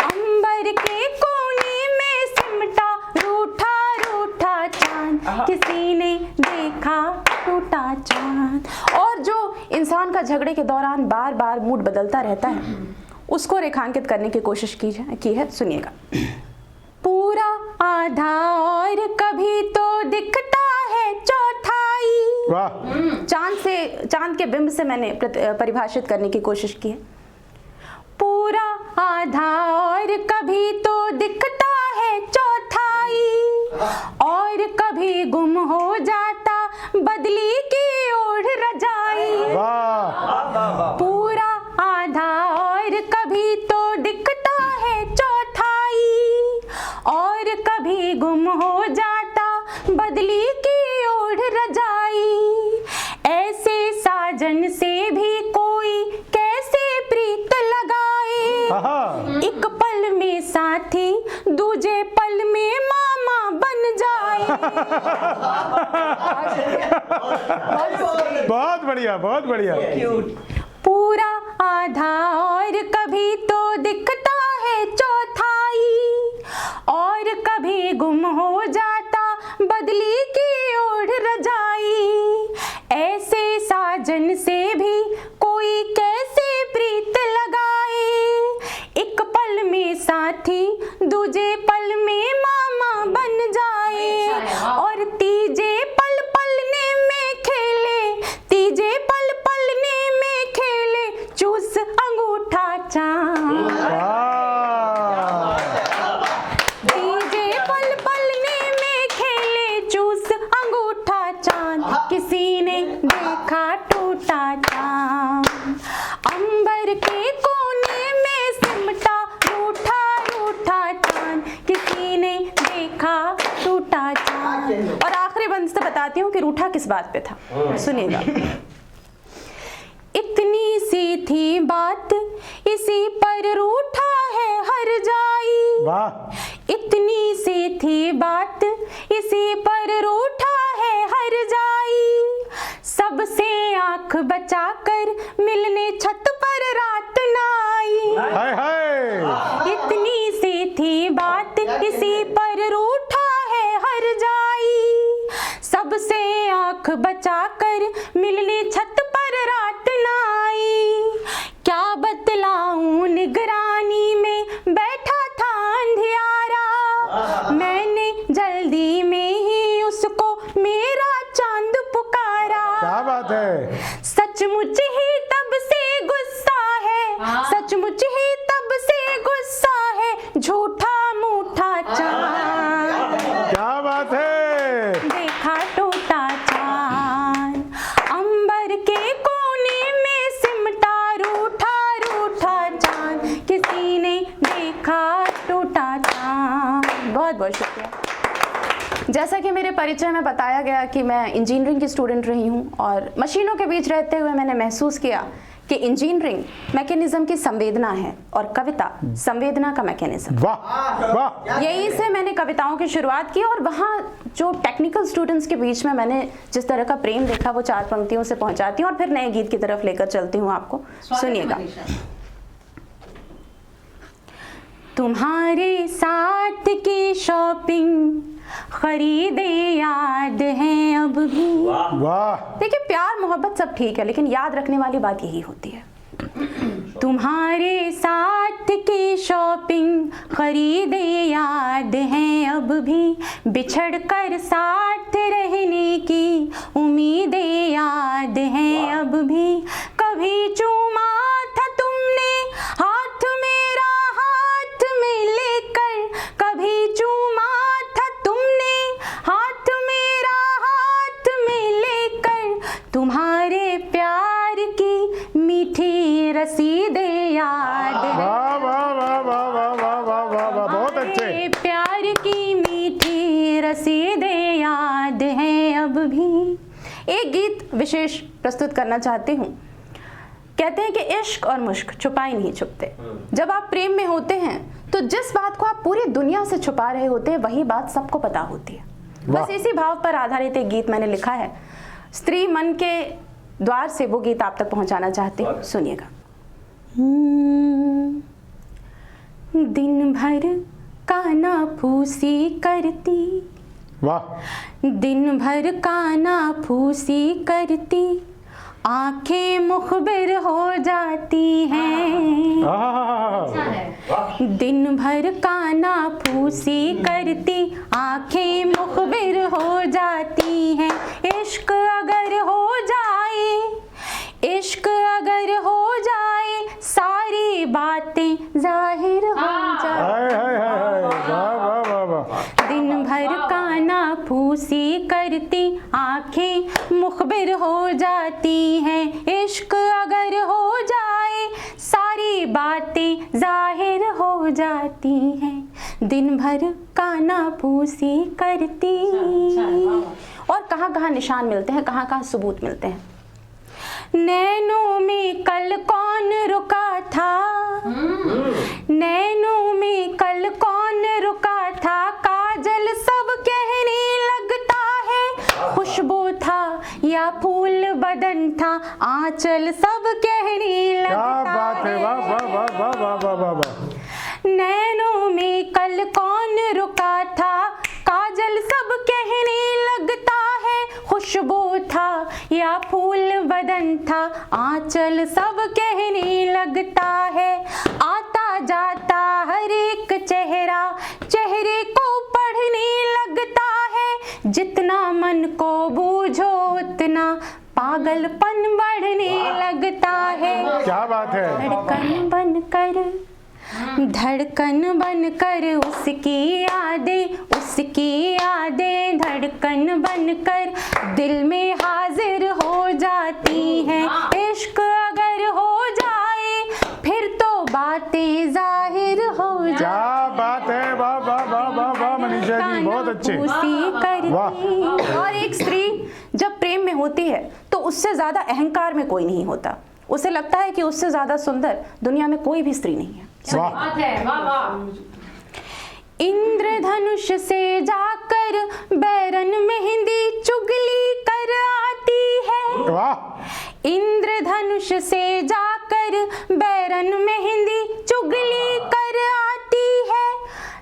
अंबर के कोने में सिमटा, रूठा रूठा चांद, किसी ने देखा टूटा चांद। और जो इंसान का झगड़े के दौरान बार बार मूड बदलता रहता है, उसको रेखांकित करने की कोशिश की है, सुनिएगा। पूरा आधा और कभी तो दिखता है चौथाई, वाह, चांद के बिंब से मैंने परिभाषित करने की कोशिश की है। पूरा आधा और कभी तो दिखता है चौथाई, और कभी गुम हो जाता बदली की ओढ़ रजाई, वाह, पूरा आधा और कभी तो दिखता है चौथाई, बहुत बढ़िया, बहुत बढ़िया। पूरा आधा और कभी तो दिखता है चौथाई, और कभी गुम हो जाता बदली की ओढ़ रजाई। ऐसे साजन से भी कोई कैसे प्रीत लगाए, एक पल में साथी दूजे पल में मामा बन जाए, और तीजे पल पलने में खेले, तीजे पल पलने में खेले, चूस अंगूठा चांद। तीजे पल पलने में खेले, चूस अंगूठा चांद, किसी ने देखा टूटा चांद। अंबर के कोने में सिमटा रूठा रूठा चांद, किसी ने देखा टूटा चांद। और आखिरी बंद से बताती हूँ कि रूठा किस बात पे था, सुनिएगा। इतनी सी थी बात, इसी पर रूठा है हर जाई। वाह। इतनी सी थी बात, इसी पर रूठा है हर जाई। सबसे आंख बचाकर मिलने छत पर रात ना आई। हाय हाय। इतनी सी थी बात, इसी पर रूठा है हर जाई। सबसे आंख बचाकर मिलने छत पर रात ना आई। क्या बतलाऊं निगरानी में बैठा था अंधियारा, मैंने जल्दी में ही उसको मेरा चांद पुकारा। क्या बात है। सचमुच ही तब से गुस्सा है, सचमुच ही तब से गुस्सा है, झूठा मूठा चांद। क्या बात है। देखा टूटा चांद, अंबर के कोने में सिमटा रूठा रूठा चांद, किसी ने देखा टूटा चांद। बहुत बहुत शुक्रिया। जैसा कि मेरे परिचय में बताया गया कि मैं इंजीनियरिंग की स्टूडेंट रही हूँ, और मशीनों के बीच रहते हुए मैंने महसूस किया कि इंजीनियरिंग मैकेनिज्म की संवेदना है और कविता संवेदना का मैकेनिज्म। वाह वाह। यही से मैंने कविताओं की शुरुआत की, और वहाँ जो टेक्निकल स्टूडेंट्स के बीच में मैंने जिस तरह का प्रेम देखा वो 4 पंक्तियों से पहुंचाती हूँ और फिर नए गीत की तरफ लेकर चलती हूँ आपको। सुनिएगा। तुम्हारे साथ की शॉपिंग खरीदे याद है अब भी। वाह। देखिए, प्यार मोहब्बत सब ठीक है, लेकिन याद रखने वाली बात यही होती है। तुम्हारे साथ की शॉपिंग खरीदे याद है अब भी, बिछड़ कर साथ रहने की उम्मीदें याद है अब भी। कभी चूमा था तुमने हाथ मेरा हाथ में लेकर, कभी चूमा था तुमने हाथ मेरा हाथ में लेकर, तुम्हारे प्यार की मीठी रसीदें याद है। वाह वाह वाह वाह वाह वाह वाह वाह वाह। बहुत अच्छे। प्यार की मीठी रसीदें याद हैं अब भी। एक गीत विशेष प्रस्तुत करना चाहती हूँ। कहते हैं कि इश्क और मुश्क छुपाए नहीं छुपते। जब आप प्रेम में होते हैं तो जिस बात को आप पूरी दुनिया से छुपा रहे होते हैं वही बात सबको पता होती है। बस इसी भाव पर आधारित एक गीत मैंने लिखा है। स्त्री मन के द्वार से वो गीत आप तक पहुंचाना चाहती हूँ। सुनिएगा। दिन भर काना फूसी करती, वाह। दिन भर काना फूसी करती, आंखें मुखबिर हो जाती हैं। दिन भर काना फूसी करती, आंखें मुखबिर हो जाती हैं। इश्क अगर हो जाए, इश्क अगर हो जाए, सारी बातें जाहिर हो जाए। हाय हाय हाय। वाह वाह वाह वाह। दिन भर काना फूसी करती, आंखें मुखबिर हो जाती हैं। इश्क अगर हो जाए, सारी बातें जाहिर हो जाती हैं। दिन भर काना फूसी करती। और कहाँ कहाँ निशान मिलते हैं, कहाँ कहाँ सबूत मिलते हैं। नैनों में कल कौन रुका था, नैनों में कल कौन रुका था, काजल सब कहने लगता था, आंचल सब कहने क्या लगता बात है, वाह वाह वाह वाह वाह वाह वाह वाह। नैनों में कल कौन रुका था, काजल सब कहने लगता है, खुशबू था या फूल बदन था, आंचल सब कहने लगता है। आता जाता हर एक चेहरा चेहरे को पढ़ने लगता है, जितना मन को बूझो उतना पागलपन बढ़ने लगता है। क्या बात है। धड़कन बनकर उसकी यादें धड़कन बनकर दिल में हाजिर हो जाती हैं। इश्क अगर हो जाए फिर तो बातें जाहिर हो जाती। क्या बात है, वाह वाह वाह वाह वाह मनीषा जी, बहुत अच्छे। करती। और एक स्त्री जब प्रेम में होती है तो उससे ज्यादा अहंकार में कोई नहीं होता। उसे लगता है कि उससे ज्यादा सुंदर दुनिया में कोई भी स्त्री नहीं है। बात है, वाह वाह। इंद्रधनुष से जाकर बैरन मेहंदी चुगली कर आती है। वाह। इंद्रधनुष से जाकर बैरन मेहंदी चुगली कर आती है।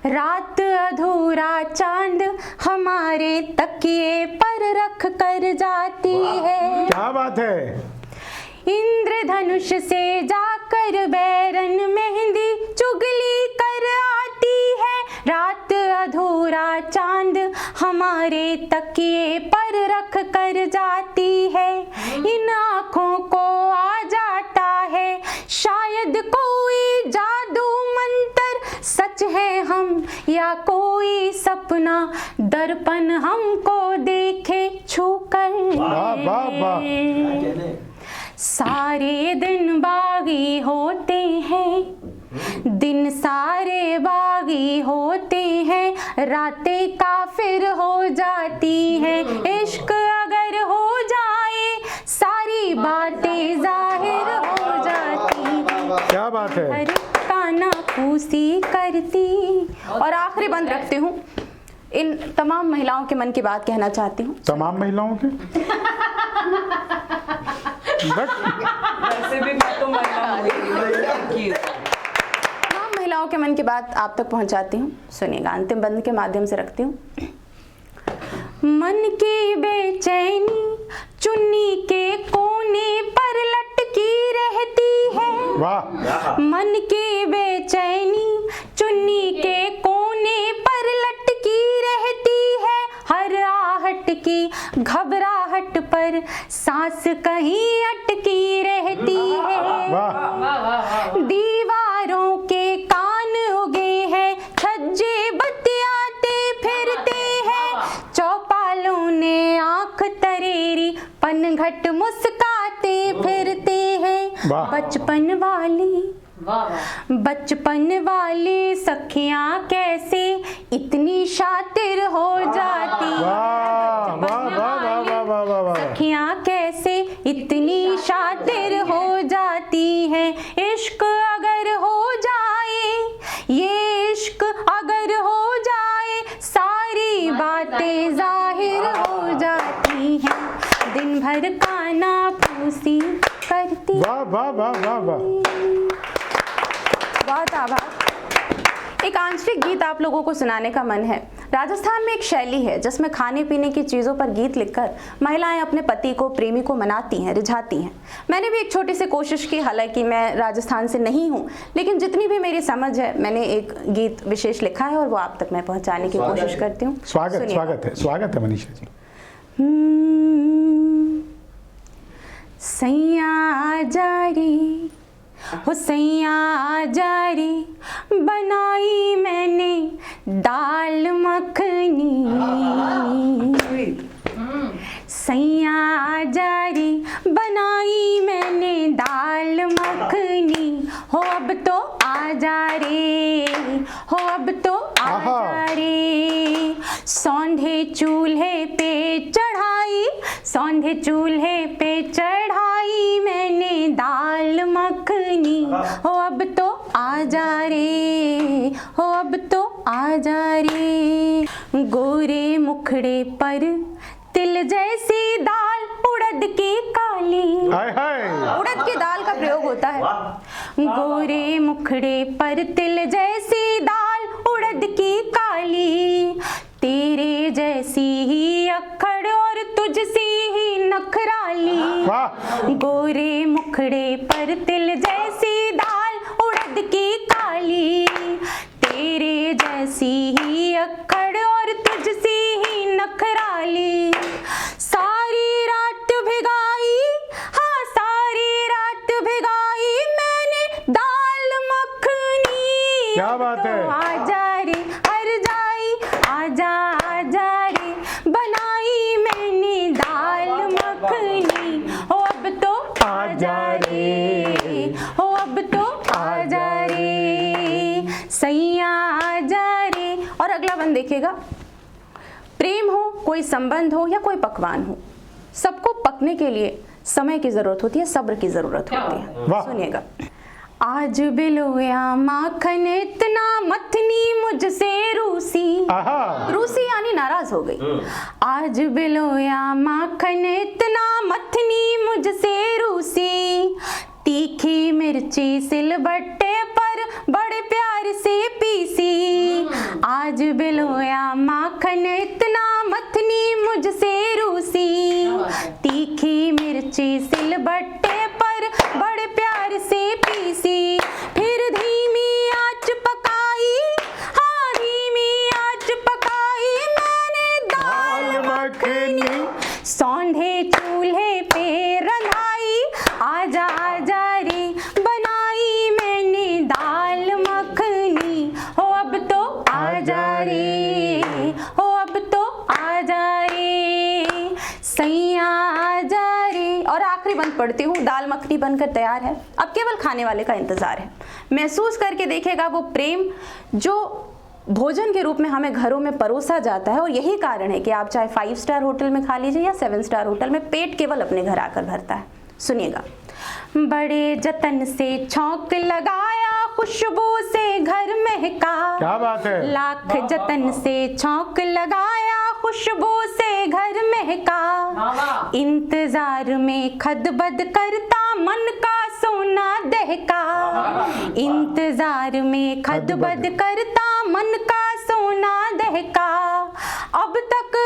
रात अधूरा चांद हमारे तकिए पर रख कर जाती है। क्या बात है। इंद्रधनुष से जाकर बैरन मेहंदी चुगली कर आती है। रात अधूरा चांद हमारे तकिए पर रख कर जाती है। इन आँखों को आ जाता है शायद कोई जादू मंत्र, सच है हम या कोई सपना, दर्पण हमको देखे छूकर। वाह वाह वाह। सारे दिन बागी होते हैं, दिन सारे बागी होते हैं, रातें काफिर हो जाती हैं। इश्क अगर हो जाए सारी बातें जाहिर हो जाती। क्या बात है। हर काना फूसी करती। और आखिरी बंद रखती हूँ, इन तमाम महिलाओं के मन की बात कहना चाहती हूँ। तमाम महिलाओं के वैसे भी मैं तो महिला हूँ। तमाम महिलाओं के मन की बात आप तक पहुंचाती हूँ, सुनिएगा। अंतिम बंद के माध्यम से रखती हूँ। मन की बेचैनी चुन्नी के कोने पर लटकी रहती है। वाह। मन की बेचैनी चुन्नी के कोने पर लटकी रहती है। हर आहट की घबराहट पर सांस कहीं अटकी रहती है। वाह। दीवारों के कान उगे हैं, छज्जे बतियाते फिरते हैं, चौपालों ने आंख तरेरी पनघट मुस्काते फिरते हैं। वाह। बचपन वाली सखियां कैसे इतनी शातिर हो जाती। वाह वाह वाह वाह वाह वाह वाह। सखियां कैसे इतनी शातिर हो जाती हैं। इश्क अगर हो जाए, ये इश्क अगर हो जाए, सारी बातें जाहिर हो जाती हैं। दिन भर काना फूसी करती। वाह वाह वाह वाह वाह। बहुत आभार। एक आंचलिक गीत आप लोगों को सुनाने का मन है। राजस्थान में एक शैली है जिसमें खाने पीने की चीज़ों पर गीत लिखकर महिलाएं अपने पति को, प्रेमी को मनाती हैं, रिझाती हैं। मैंने भी एक छोटी सी कोशिश की, हालांकि मैं राजस्थान से नहीं हूँ, लेकिन जितनी भी मेरी समझ है मैंने एक गीत विशेष लिखा है और वो आप तक मैं पहुँचाने की कोशिश करती हूँ। स्वागत है मनीषा जी। सैया जारी हो सैया जारी, बनाई मैंने दाल मखनी। सैया जारी बनाई मैंने दाल मखनी। हो अब तो आ जा रे, हो अब तो आ जा रे। सौंधे चूल्हे पे चढ़ाई, सौंधे चूल्हे पे चढ़ाई मैंने दाल मखनी। हो अब तो आ जा रे, हो अब तो आ जा रे। गोरे मुखड़े पर तिल जैसी दाल उड़ उड़द की काली। हाय हाय। उड़द की दाल का प्रयोग होता है। गोरे मुखड़े पर तिल जैसी दाल उड़द की काली, तेरे जैसी ही अक्खड़ और तुझसी ही नखराली। वाह। गोरे मुखड़े पर तिल जैसी दाल उड़द की काली, तेरे जैसी ही अक्खड़ और तुझसी ही नखराली। सारी रात भिगाई, हाँ सारी रात भिगाई मैंने दाल मखनी। क्या बात है। तो आजा रे हर जाई, आजा आजा रे बनाई मैंने दाल मखनी। हो अब तो आजा रे, हो अब तो आजा रे सैया आजा रे। और अगला बंद देखिएगा। प्रेम हो, कोई संबंध हो या कोई पकवान हो, सबको पकने के लिए समय की जरूरत होती है, सब्र की जरूरत होती है। सुनिएगा। आज बिलोया माखन इतना मथनी मुझसे रूसी। रूसी यानी नाराज हो गई। आज बिलोया माखन इतना मथनी मुझसे रूसी, तीखी मिर्ची सिलबट्टे पर बड़े प्यार से पीसी। आज बिलोया माखन इतना मथनी मुझसे रूसी, तीखी मिर्ची सिलबट्टे पर बड़े प्यार से पीसी। फिर धीमी आंच पकाई, हाँ धीमी आंच पकाई मैंने दाल मखनी, सौंधे चूल्हे पे रंधाई। आजा आजा रे बनाई मैंने दाल मखनी। हो अब तो आजा रे, हो अब तो आजा रे सैया आजा रे। और आखिरी बंद पढ़ती हूँ। दाल मखनी बनकर तैयार है, अब केवल खाने वाले का इंतजार है। महसूस करके देखेगा वो प्रेम जो भोजन के रूप में हमें घरों में परोसा जाता है। और यही कारण है कि आप चाहे 5 स्टार होटल में खा लीजिए या 7 स्टार होटल में, पेट केवल अपने घर आकर भरता है। सुनिएगा। बड़े जतन से छौंक लगाया, खुशबू से घर महका। क्या बात है। लाख जतन से छौंक लगाया, खुशबू से घर महका। इंतजार में खदबद करता मन का सोना दहका। इंतजार में खदबद करता मन का सोना दहका। अब तक,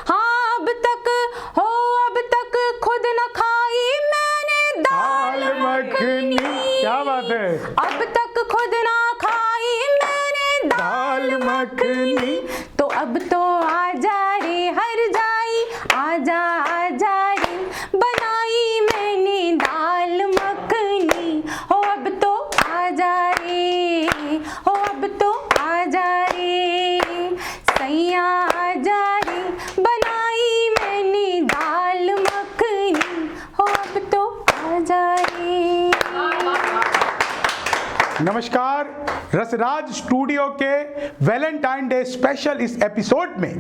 हाँ अब तक, हो अब तक खुद न खाई मैंने दाल मखनी। क्या बात है। अब तक खुद ना खाई मैंने दाल मखनी। तो अब तो आजा रे हर जाई, आजा आजा रे बनाई मैंने दाल मखनी। हो अब तो आजा रे, हो अब तो आजा रे सैया आजा रे बनाई मैंने दाल मखनी। हो अब तो आजा रे। नमस्कार। रसराज स्टूडियो के वैलेंटाइन डे स्पेशल इस एपिसोड में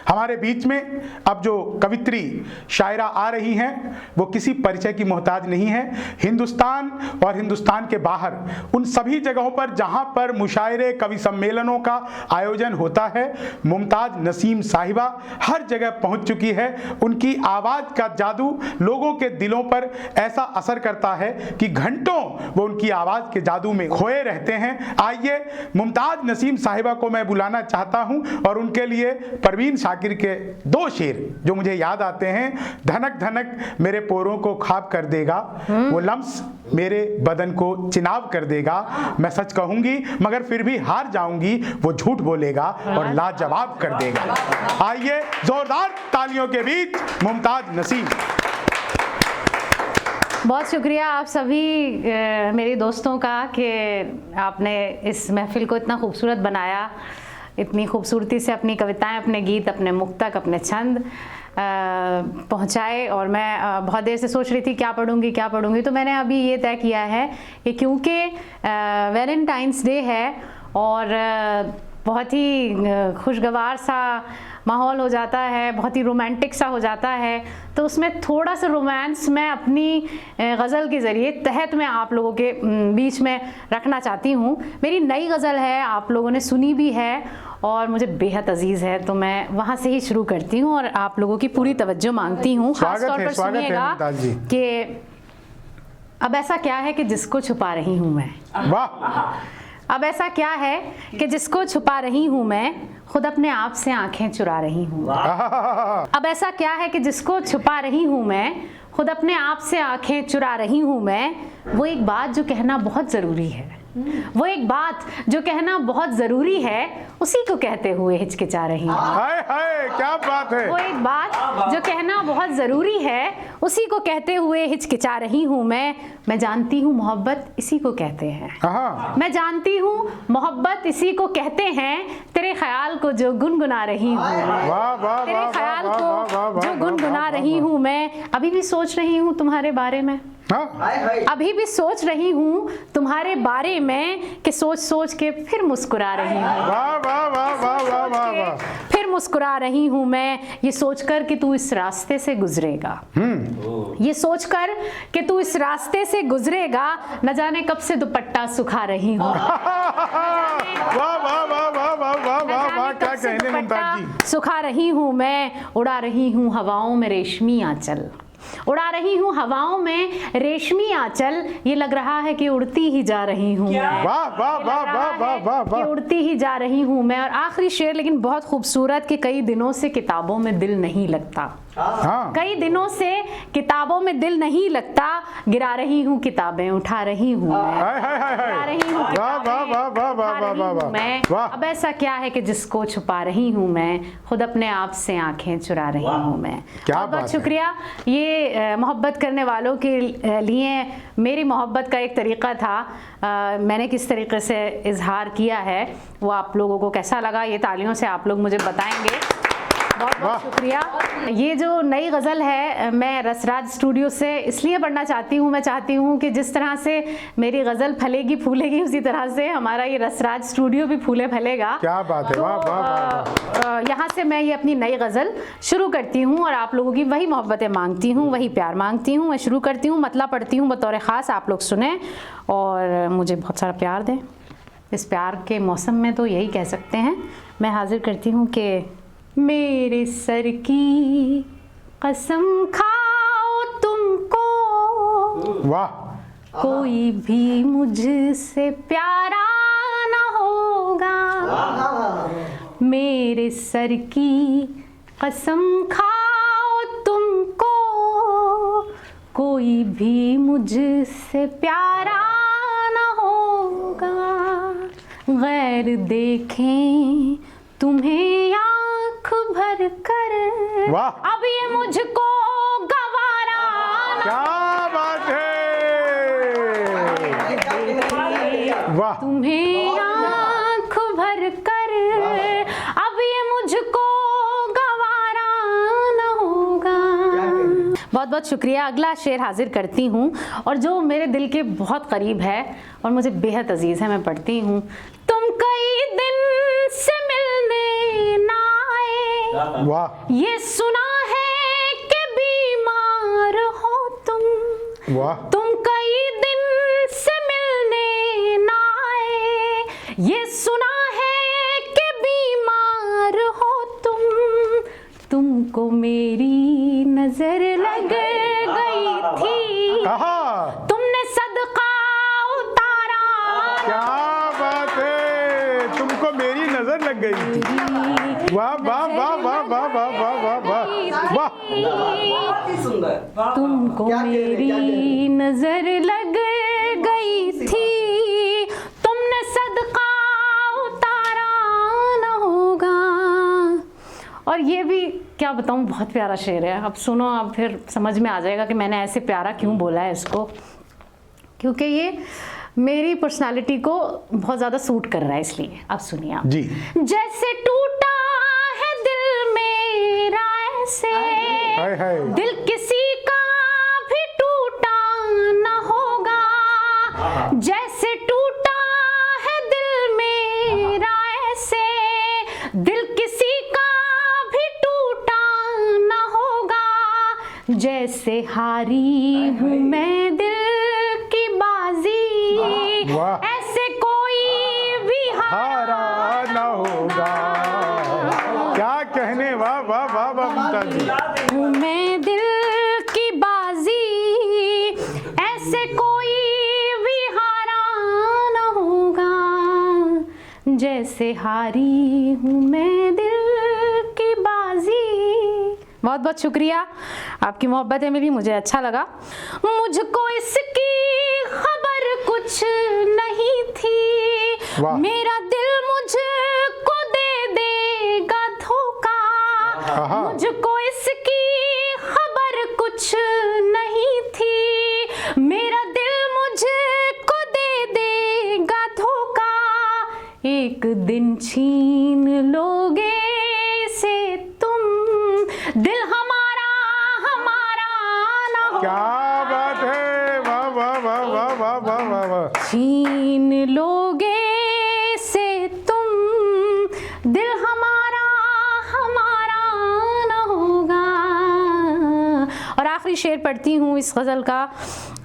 हमारे बीच में अब जो कवित्री शायरा आ रही हैं वो किसी परिचय की मोहताज नहीं है। हिंदुस्तान और हिंदुस्तान के बाहर उन सभी जगहों पर जहां पर मुशायरे, कवि सम्मेलनों का आयोजन होता है, मुमताज नसीम साहिबा हर जगह पहुंच चुकी है। उनकी आवाज़ का जादू लोगों के दिलों पर ऐसा असर करता है कि घंटों वो उनकी आवाज़ के जादू में खोए रहते हैं। आइए मुमताज नसीम साहिबा को मैं बुलाना चाहता हूं और उनके लिए परवीन शाकिर के 2 शेर जो मुझे याद आते हैं। धनक धनक मेरे पोरों को ख्वाब कर देगा, वो लम्स मेरे बदन को चिनाब कर देगा। मैं सच कहूंगी मगर फिर भी हार जाऊंगी, वो झूठ बोलेगा और लाजवाब कर देगा। आइए जोरदार तालियों के बीच मुमताज नसीम। बहुत शुक्रिया आप सभी मेरे दोस्तों का कि आपने इस महफिल को इतना खूबसूरत बनाया, इतनी खूबसूरती से अपनी कविताएं, अपने गीत, अपने मुक्तक, अपने छंद पहुंचाए। और मैं बहुत देर से सोच रही थी क्या पढ़ूंगी, तो मैंने अभी ये तय किया है कि क्योंकि वैलेंटाइंस डे है और बहुत ही खुशगवार सा माहौल हो जाता है, बहुत ही रोमांटिक सा हो जाता है। तो उसमें थोड़ा सा रोमांस मैं अपनी गज़ल के ज़रिए तहत मैं आप लोगों के बीच में रखना चाहती हूँ। मेरी नई गज़ल है, आप लोगों ने सुनी भी है और मुझे बेहद अजीज़ है, तो मैं वहाँ से ही शुरू करती हूँ और आप लोगों की पूरी तवज्जो मांगती हूँ। खास तौर पर सुनिएगा कि अब ऐसा क्या है कि जिसको छुपा रही हूँ मैं। वाह। अब ऐसा क्या है कि जिसको छुपा रही हूँ मैं, खुद अपने आप से आंखें चुरा रही हूँ। अब ऐसा क्या है कि जिसको छुपा रही हूँ मैं, खुद अपने आप से आंखें चुरा रही हूँ मैं। वो एक बात जो कहना बहुत ज़रूरी है, वो एक बात जो कहना बहुत ज़रूरी है, उसी को कहते हुए हिचकिचा रही हूँ। हाय हाय, क्या बात है। वो एक बात जो कहना बहुत ज़रूरी है, उसी को कहते हुए हिचकिचा रही हूँ मैं जानती हूँ मोहब्बत इसी को कहते हैं। मैं जानती हूँ मोहब्बत इसी को कहते हैं। तेरे ख्याल को जो गुनगुना रही हूँ मैं, तेरे ख्याल को जो गुनगुना रही हूँ मैं, अभी भी सोच रही हूँ तुम्हारे बारे में। अभी भी सोच रही हूँ तुम्हारे बारे में कि सोच सोच के फिर मुस्कुरा रही हूँ, फिर मुस्कुरा रही हूँ मैं। ये सोचकर कि तू इस रास्ते से गुजरेगा, ये सोचकर कि तू इस रास्ते से गुजरेगा, न जाने कब से दुपट्टा सुखा रही हूँ। क्या कहने मुमताज जी। सुखा रही हूँ मैं, उड़ा रही हूँ हवाओं में रेशमी आंचल, उड़ा रही हूँ हवाओं में रेशमी आंचल। ये लग रहा है कि उड़ती ही जा रही हूँ मैं, वाह वाह वाह वाह वाह वाह वाह, उड़ती ही जा रही हूँ मैं। और आखिरी शेर लेकिन बहुत खूबसूरत कि कई दिनों से किताबों में दिल नहीं लगता, कई दिनों से किताबों में दिल नहीं लगता। गिरा रही हूँ किताबें उठा रही हूँ मैं। अब ऐसा क्या है कि जिसको छुपा रही हूँ मैं, खुद अपने आप से आंखें चुरा रही हूँ मैं। बहुत शुक्रिया। ये मोहब्बत करने वालों के लिए मेरी मोहब्बत का एक तरीक़ा था। मैंने किस तरीके से इजहार किया है वो आप लोगों को कैसा लगा, ये तालियों से आप लोग मुझे बताएंगे। बहुत बहुत शुक्रिया। ये जो नई गज़ल है मैं रसराज स्टूडियो से इसलिए पढ़ना चाहती हूँ। मैं चाहती हूँ कि जिस तरह से मेरी गज़ल फलेगी फूलेगी, उसी तरह से हमारा ये रसराज स्टूडियो भी फूले फलेगा। क्या बात है। तो यहाँ से मैं ये अपनी नई गज़ल शुरू करती हूँ और आप लोगों की वही मोहब्बतें मांगती हूँ, वही प्यार मांगती हूँ। मैं शुरू करती हूँ, मतलब पढ़ती हूँ बतौर ख़ास, आप लोग सुने और मुझे बहुत सारा प्यार दें। इस प्यार के मौसम में तो यही कह सकते हैं। मैं हाजिर करती हूँ कि मेरे सर की कसम खाओ तुमको, वाह, कोई भी मुझसे प्यारा न होगा। मेरे सर की कसम खाओ तुमको, कोई भी मुझसे प्यारा न होगा। गैर देखें तुम्हें आँख भर कर, वाह, अब ये मुझको गवारा न। क्या बात है। वाह, तुम्हें आँख भर कर, अब ये मुझको गवारा न होगा। बहुत बहुत शुक्रिया। अगला शेर हाजिर करती हूँ और जो मेरे दिल के बहुत करीब है और मुझे बेहद अजीज़ है। मैं पढ़ती हूँ। तुम कई दिन से मिलने ना आए, वाह, ये सुना है कि बीमार हो तुम। वाह, तुम कई दिन से मिलने ना आए, ये सुना है कि बीमार हो तुम। तुमको मेरी नजर लग गई थी, कहा तुमने सदका उतारा। क्या बात है, तुमको मेरी नजर लग गई थी। वाह वाह वाह वाह वाह वाह वाह वाह वाह वाह, बहुत ही सुंदर। तुमको मेरी नजर लग गई थी, तुमने सदका उतारा न होगा। और ये भी क्या बताऊँ, बहुत प्यारा शेर है। अब सुनो, अब फिर समझ में आ जाएगा कि मैंने ऐसे प्यारा क्यों बोला है इसको, क्योंकि ये मेरी पर्सनालिटी को बहुत ज़्यादा सूट कर रहा है, इसलिए। अब सुनिए आप जी। जैसे टूटा है दिल मेरा ऐसे, हाय हाय, दिल किसी का भी टूटा न होगा। जैसे टूटा है दिल मेरा ऐसे, जैसे हारी हूँ मैं दिल की बाजी, ऐसे कोई भी हारा न होगा। क्या कहने, वाह वाह वाह वाह ममता जी। हूँ मैं दिल की बाजी, ऐसे कोई भी हारा न होगा, जैसे हारी हूँ मैं दिल की बाजी। बहुत बहुत शुक्रिया, आपकी मोहब्बतें मिली, मुझे अच्छा लगा। मुझको इसकी खबर कुछ नहीं थी, मेरा दिल मुझको दे देगा धोखा। मुझको इसकी खबर कुछ नहीं थी, मेरा दिल मुझको दे देगा धोखा। एक दिन छीन लोगे इसे तुम, दिल हमारा हमारा ना हो। क्या बात है, वाह वाह वाह वाह वाह वाह वाह वाह। छीन लोगे इसे तुम, दिल हमारा हमारा ना होगा। और आखिरी शेर पढ़ती हूँ इस गज़ल का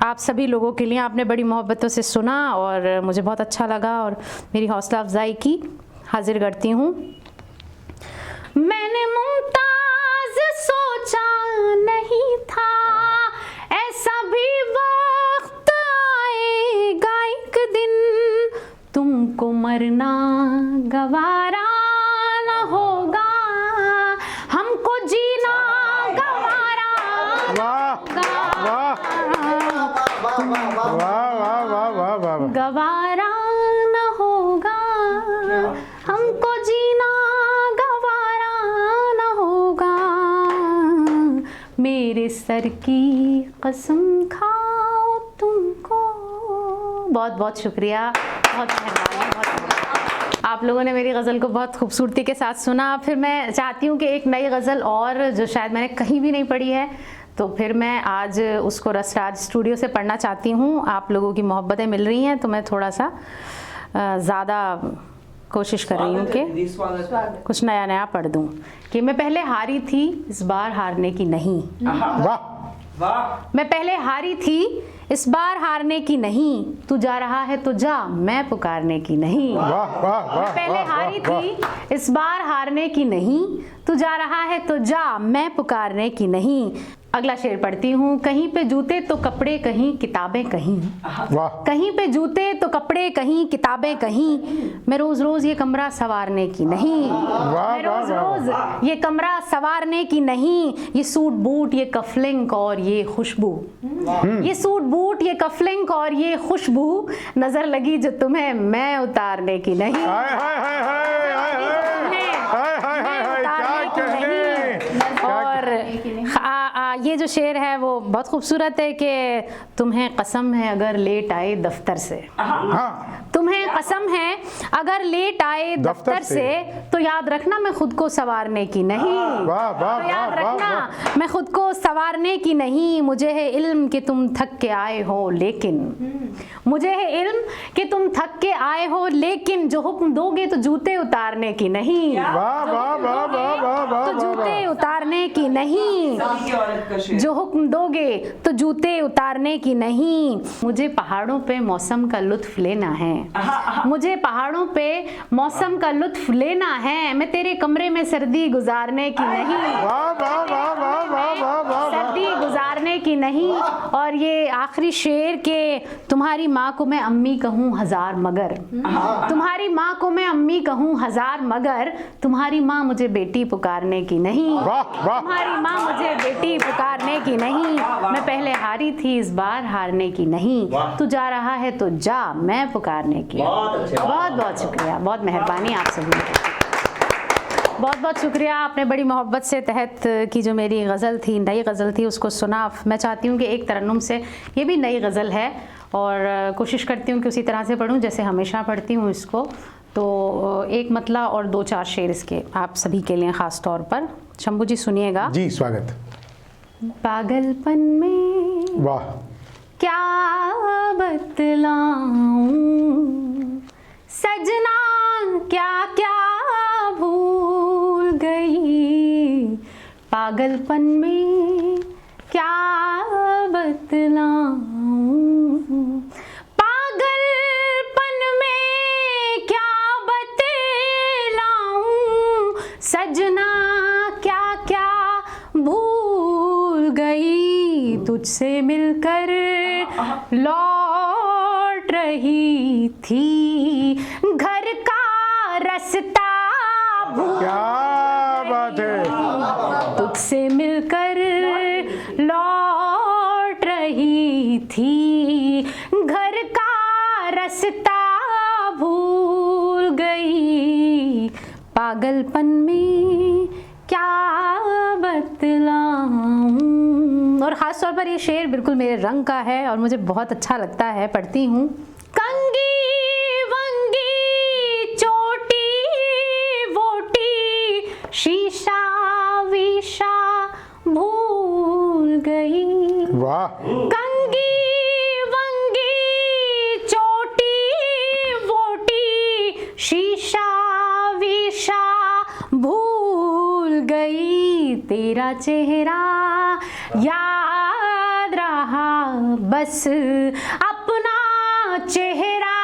आप सभी लोगों के लिए। आपने बड़ी मोहब्बतों से सुना और मुझे बहुत अच्छा लगा और मेरी हौसला अफजाई की। हाजिर करती हूँ। मैंने मुमताज सोचा नहीं था, ऐसा भी वक्त आएगा एक दिन, तुमको मरना गवारा न होगा, हमको जीना गवारा वाह वाह वाह वाह वाह वाह वाह। गवारा न होगा, हमको जीना गवारा न होगा, मेरे सर की कसम खाओ तुमको। बहुत बहुत शुक्रिया, बहुत मेहरबानी, बहुत आप लोगों ने मेरी गज़ल को बहुत खूबसूरती के साथ सुना। फिर मैं चाहती हूँ कि एक नई गज़ल और जो शायद मैंने कहीं भी नहीं पढ़ी है, तो फिर मैं आज उसको रसराज स्टूडियो से पढ़ना चाहती हूँ। आप लोगों की मोहब्बतें मिल रही हैं तो मैं थोड़ा सा ज़्यादा कोशिश कर रही हूँ कि कुछ नया नया पढ़ दूँ। कि मैं पहले हारी थी, इस बार हारने की नहीं। वाह। मैं पहले हारी थी, इस बार हारने की नहीं, तू जा रहा है तो जा, मैं पुकारने की नहीं। वाह वाह वाह। मैं पहले हारी थी, इस बार हारने की नहीं, तू जा रहा है तो जा, मैं पुकारने की नहीं। अगला शेर पढ़ती हूँ। कहीं पे जूते तो कपड़े कहीं, किताबें कहीं। वाह। कहीं पे जूते तो कपड़े कहीं, किताबें कहीं, मैं रोज रोज ये कमरा संवारने की नहीं। मैं रोज रोज ये कमरा संवारने की नहीं। ये सूट बूट ये कफलिंग और ये खुशबू, ये सूट बूट ये कफलिंग और ये खुशबू, नजर लगी जो तुम्हें मैं उतारने की नहीं। हाय हाय हाय हाय हाय हाय हाय हाय हाय, क्या कहने। और ये जो शेर है वो बहुत खूबसूरत है कि तुम्हें कसम है अगर लेट आए दफ्तर से, तुम्हें कसम है अगर लेट आए दफ्तर से, तो याद रखना मैं खुद को संवारने की नहीं। तो याद रखना मैं खुद को संवारने की नहीं। मुझे है इल्म कि तुम थक के आए हो लेकिन, मुझे है इल्म कि तुम थक के आए हो लेकिन, जो हुक्म दोगे तो जूते उतारने की नहीं। तो जूते उतारने की नहीं, जो हुक्म दोगे तो जूते उतारने की नहीं। मुझे पहाड़ों पे मौसम का लुत्फ लेना है, मुझे पहाड़ों पे मौसम का लुत्फ लेना है, मैं तेरे कमरे में सर्दी गुजारने की नहीं, सर्दी गुजारने की नहीं। और ये आखिरी शेर के तुम्हारी माँ को मैं अम्मी कहूँ हजार मगर, तुम्हारी माँ को मैं अम्मी कहूँ हजार मगर, तुम्हारी माँ मुझे बेटी पुकारने की नहीं, तुम्हारी माँ मुझे बेटी पुकारने की नहीं। मैं पहले हारी थी, इस बार हारने की नहीं, तू जा रहा है तो जा, मैं पुकारने की। बहुत बहुत शुक्रिया, बहुत मेहरबानी आप सभी, बहुत बहुत शुक्रिया। आपने बड़ी मोहब्बत से तहत की जो मेरी गज़ल थी, नई गज़ल थी, उसको सुना। मैं चाहती हूँ कि एक तरन्नुम से ये भी नई गज़ल है और कोशिश करती हूँ कि उसी तरह से पढूं जैसे हमेशा पढ़ती हूँ इसको। तो एक मतला और दो चार शेर इसके आप सभी के लिए ख़ास तौर पर। शंभू जी सुनिएगा। जी स्वागत। पागलपन में वाह क्या बतलाऊं सजना, क्या क्या भूल गई। पागलपन में क्या लौट रही थी, घर का रास्ता भूल, क्या बात है, तुझसे मिलकर लौट रही थी, घर का रास्ता भूल गई, पागलपन में क्या बतलाऊं। और ख़ास तौर पर ये शेर बिल्कुल मेरे रंग का है और मुझे बहुत अच्छा लगता है, पढ़ती हूँ। कंगी वंगी चोटी वोटी, शीशा वीशा भूल गई। वाह, कंगी वंगी चोटी वोटी, शीशा वीशा भूल गई, तेरा चेहरा याद रहा, बस अपना चेहरा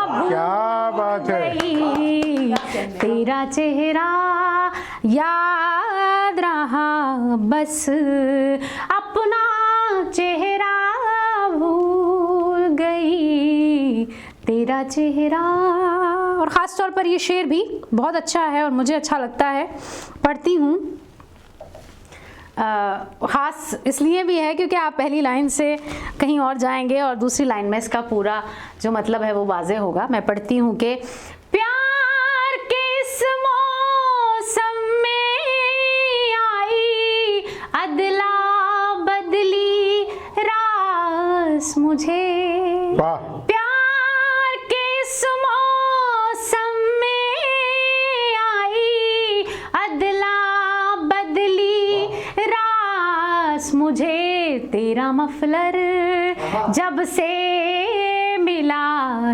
भूल क्या बात है, गई, तेरा चेहरा याद रहा, बस अपना चेहरा भूल गई, तेरा चेहरा। और ख़ास तौर पर ये शेर भी बहुत अच्छा है और मुझे अच्छा लगता है, पढ़ती हूँ। ख़ास इसलिए भी है क्योंकि आप पहली लाइन से कहीं और जाएंगे और दूसरी लाइन में इसका पूरा जो मतलब है वो वाज़ेह होगा। मैं पढ़ती हूँ कि प्यार के इस मौसम में आई अदला बदली रास मुझे, वाह, प्यार के इस मौसम में आई अदला बदली रास मुझे, तेरा मफलर जब से मिला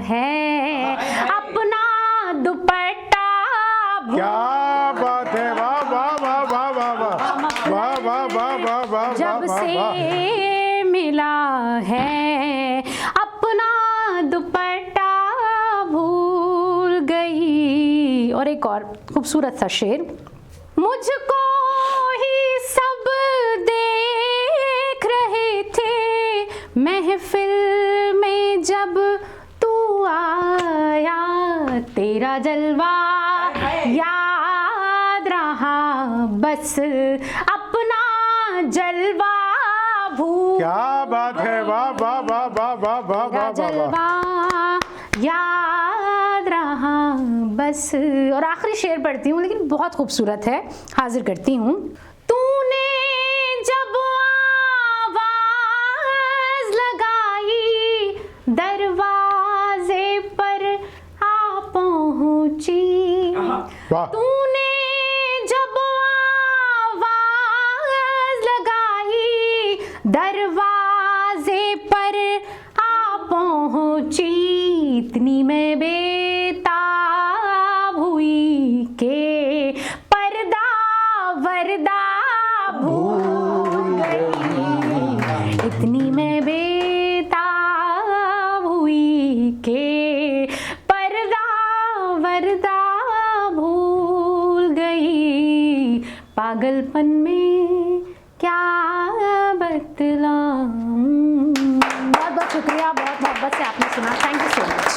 है, अपना दुपट्टा क्या बात है, वाह वाह वाह वाह वाह वाह वाह वाह वाह वाह वाह, जब से मिला है, अपना दुपट्टा भूल गई। और एक और खूबसूरत सा शेर, मुझको ही सब देख रहे थे, महफिल में जब तू आया, तेरा जलवा याद रहा, बस अपना जलवा भूल, क्या बात है, वाह वाह वाह वाह वाह वाह वाह वाह, जलवा याद रहा बस। और आखिरी शेर पढ़ती हूँ लेकिन बहुत खूबसूरत है, हाजिर करती हूँ। तूने जब आवाज लगाई, दरवाजे पर आ पहुंची, वाह, तूने जब आवाज लगाई, दरवाजे पर आ पहुंची, इतनी मैं बेताब हुई के पर्दा वर्दा भूल गई, इतनी मैं बेताब हुई के पर्दा वर्दा भूल गई, पागलपन में क्या बतलाऊं। बहुत बहुत शुक्रिया, बहुत मोहब्बत से आपने सुना, thank you so much.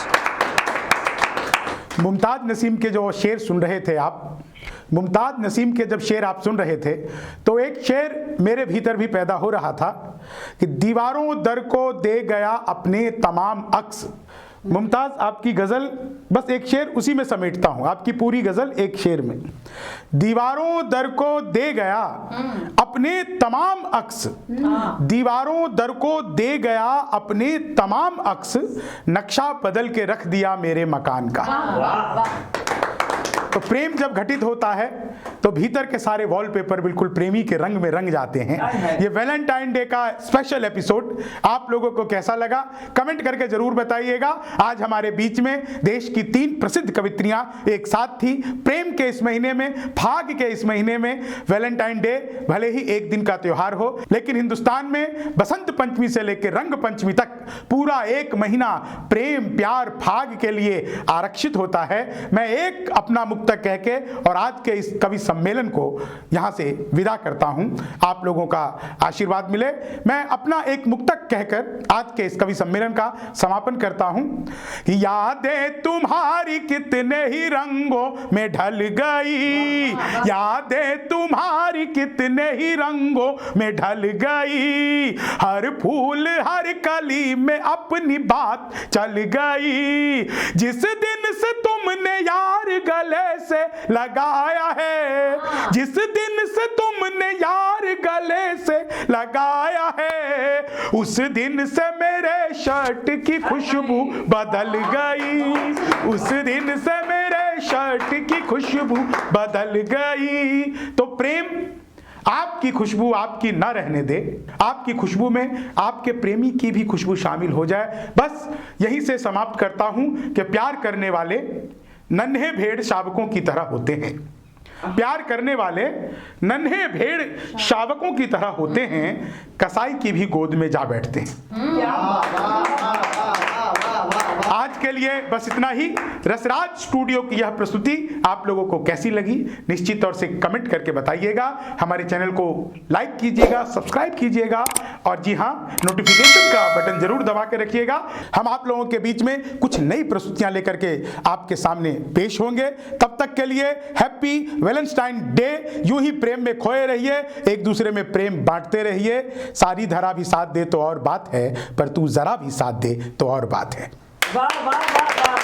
Mumtaz Naseem के जो शेर सुन रहे थे आप, मुमताज़ नसीम के जब शेर आप सुन रहे थे तो एक शेर मेरे भीतर भी पैदा हो रहा था कि दीवारों दर को दे गया अपने तमाम अक्स। मुमताज़ आपकी गज़ल, बस एक शेर उसी में समेटता हूँ, आपकी पूरी गज़ल एक शेर में। दीवारों दर को दे गया अपने तमाम अक्स, दीवारों दर को दे गया अपने तमाम अक्स, नक्शा बदल के रख दिया मेरे मकान का। तो प्रेम जब घटित होता है तो भीतर के सारे वॉलपेपर बिल्कुल प्रेमी के रंग में रंग जाते हैं। ये वैलेंटाइन डे का स्पेशल एपिसोड आप लोगों को कैसा लगा कमेंट करके जरूर बताइएगा। आज हमारे बीच में देश की 3 प्रसिद्ध कवित्रियां एक साथ थी। प्रेम के इस महीने में, फाग के इस महीने में, वैलेंटाइन डे भले ही एक दिन का त्योहार हो, लेकिन हिंदुस्तान में बसंत पंचमी से लेकर रंग पंचमी तक पूरा एक महीना प्रेम प्यार फाग के लिए आरक्षित होता है। मैं एक अपना मुक्तक कह के और आज के इस कवि सम्मेलन को यहाँ से विदा करता हूँ। आप लोगों का आशीर्वाद मिले। मैं अपना एक मुक्तक कहकर आज के इस कवि सम्मेलन का समापन करता हूँ। यादें तुम्हारी कितने ही रंगों में ढल गई, यादें तुम्हारी कितने ही रंगों में ढल गई, हर फूल हर कली में अपनी बात चल गई। जिस दिन से तुमने यार गले से लगाया है, जिस दिन से तुमने यार गले से लगाया है, उस दिन से मेरे शर्ट की खुशबू बदल गई, उस दिन से मेरे शर्ट की खुशबू बदल गई। तो प्रेम आपकी खुशबू आपकी ना रहने दे, आपकी खुशबू में आपके प्रेमी की भी खुशबू शामिल हो जाए। बस यहीं से समाप्त करता हूं कि प्यार करने वाले नन्हे भेड़ शावकों की तरह होते हैं, प्यार करने वाले नन्हे भेड़ शावकों की तरह होते हैं, कसाई की भी गोद में जा बैठते हैं। आज के लिए बस इतना ही। रसराज स्टूडियो की यह प्रस्तुति आप लोगों को कैसी लगी निश्चित तौर से कमेंट करके बताइएगा। हमारे चैनल को लाइक कीजिएगा, सब्सक्राइब कीजिएगा और जी हाँ, नोटिफिकेशन का बटन जरूर दबा के रखिएगा। हम आप लोगों के बीच में कुछ नई प्रस्तुतियां लेकर के आपके सामने पेश होंगे। तब तक के लिए हैप्पी वैलेंटाइन डे। यूं ही प्रेम में खोए रहिए, एक दूसरे में प्रेम बांटते रहिए। सारी धरा भी साथ दे तो और बात है, पर तू जरा भी साथ दे तो और बात है। वाह वाह वाह वाह।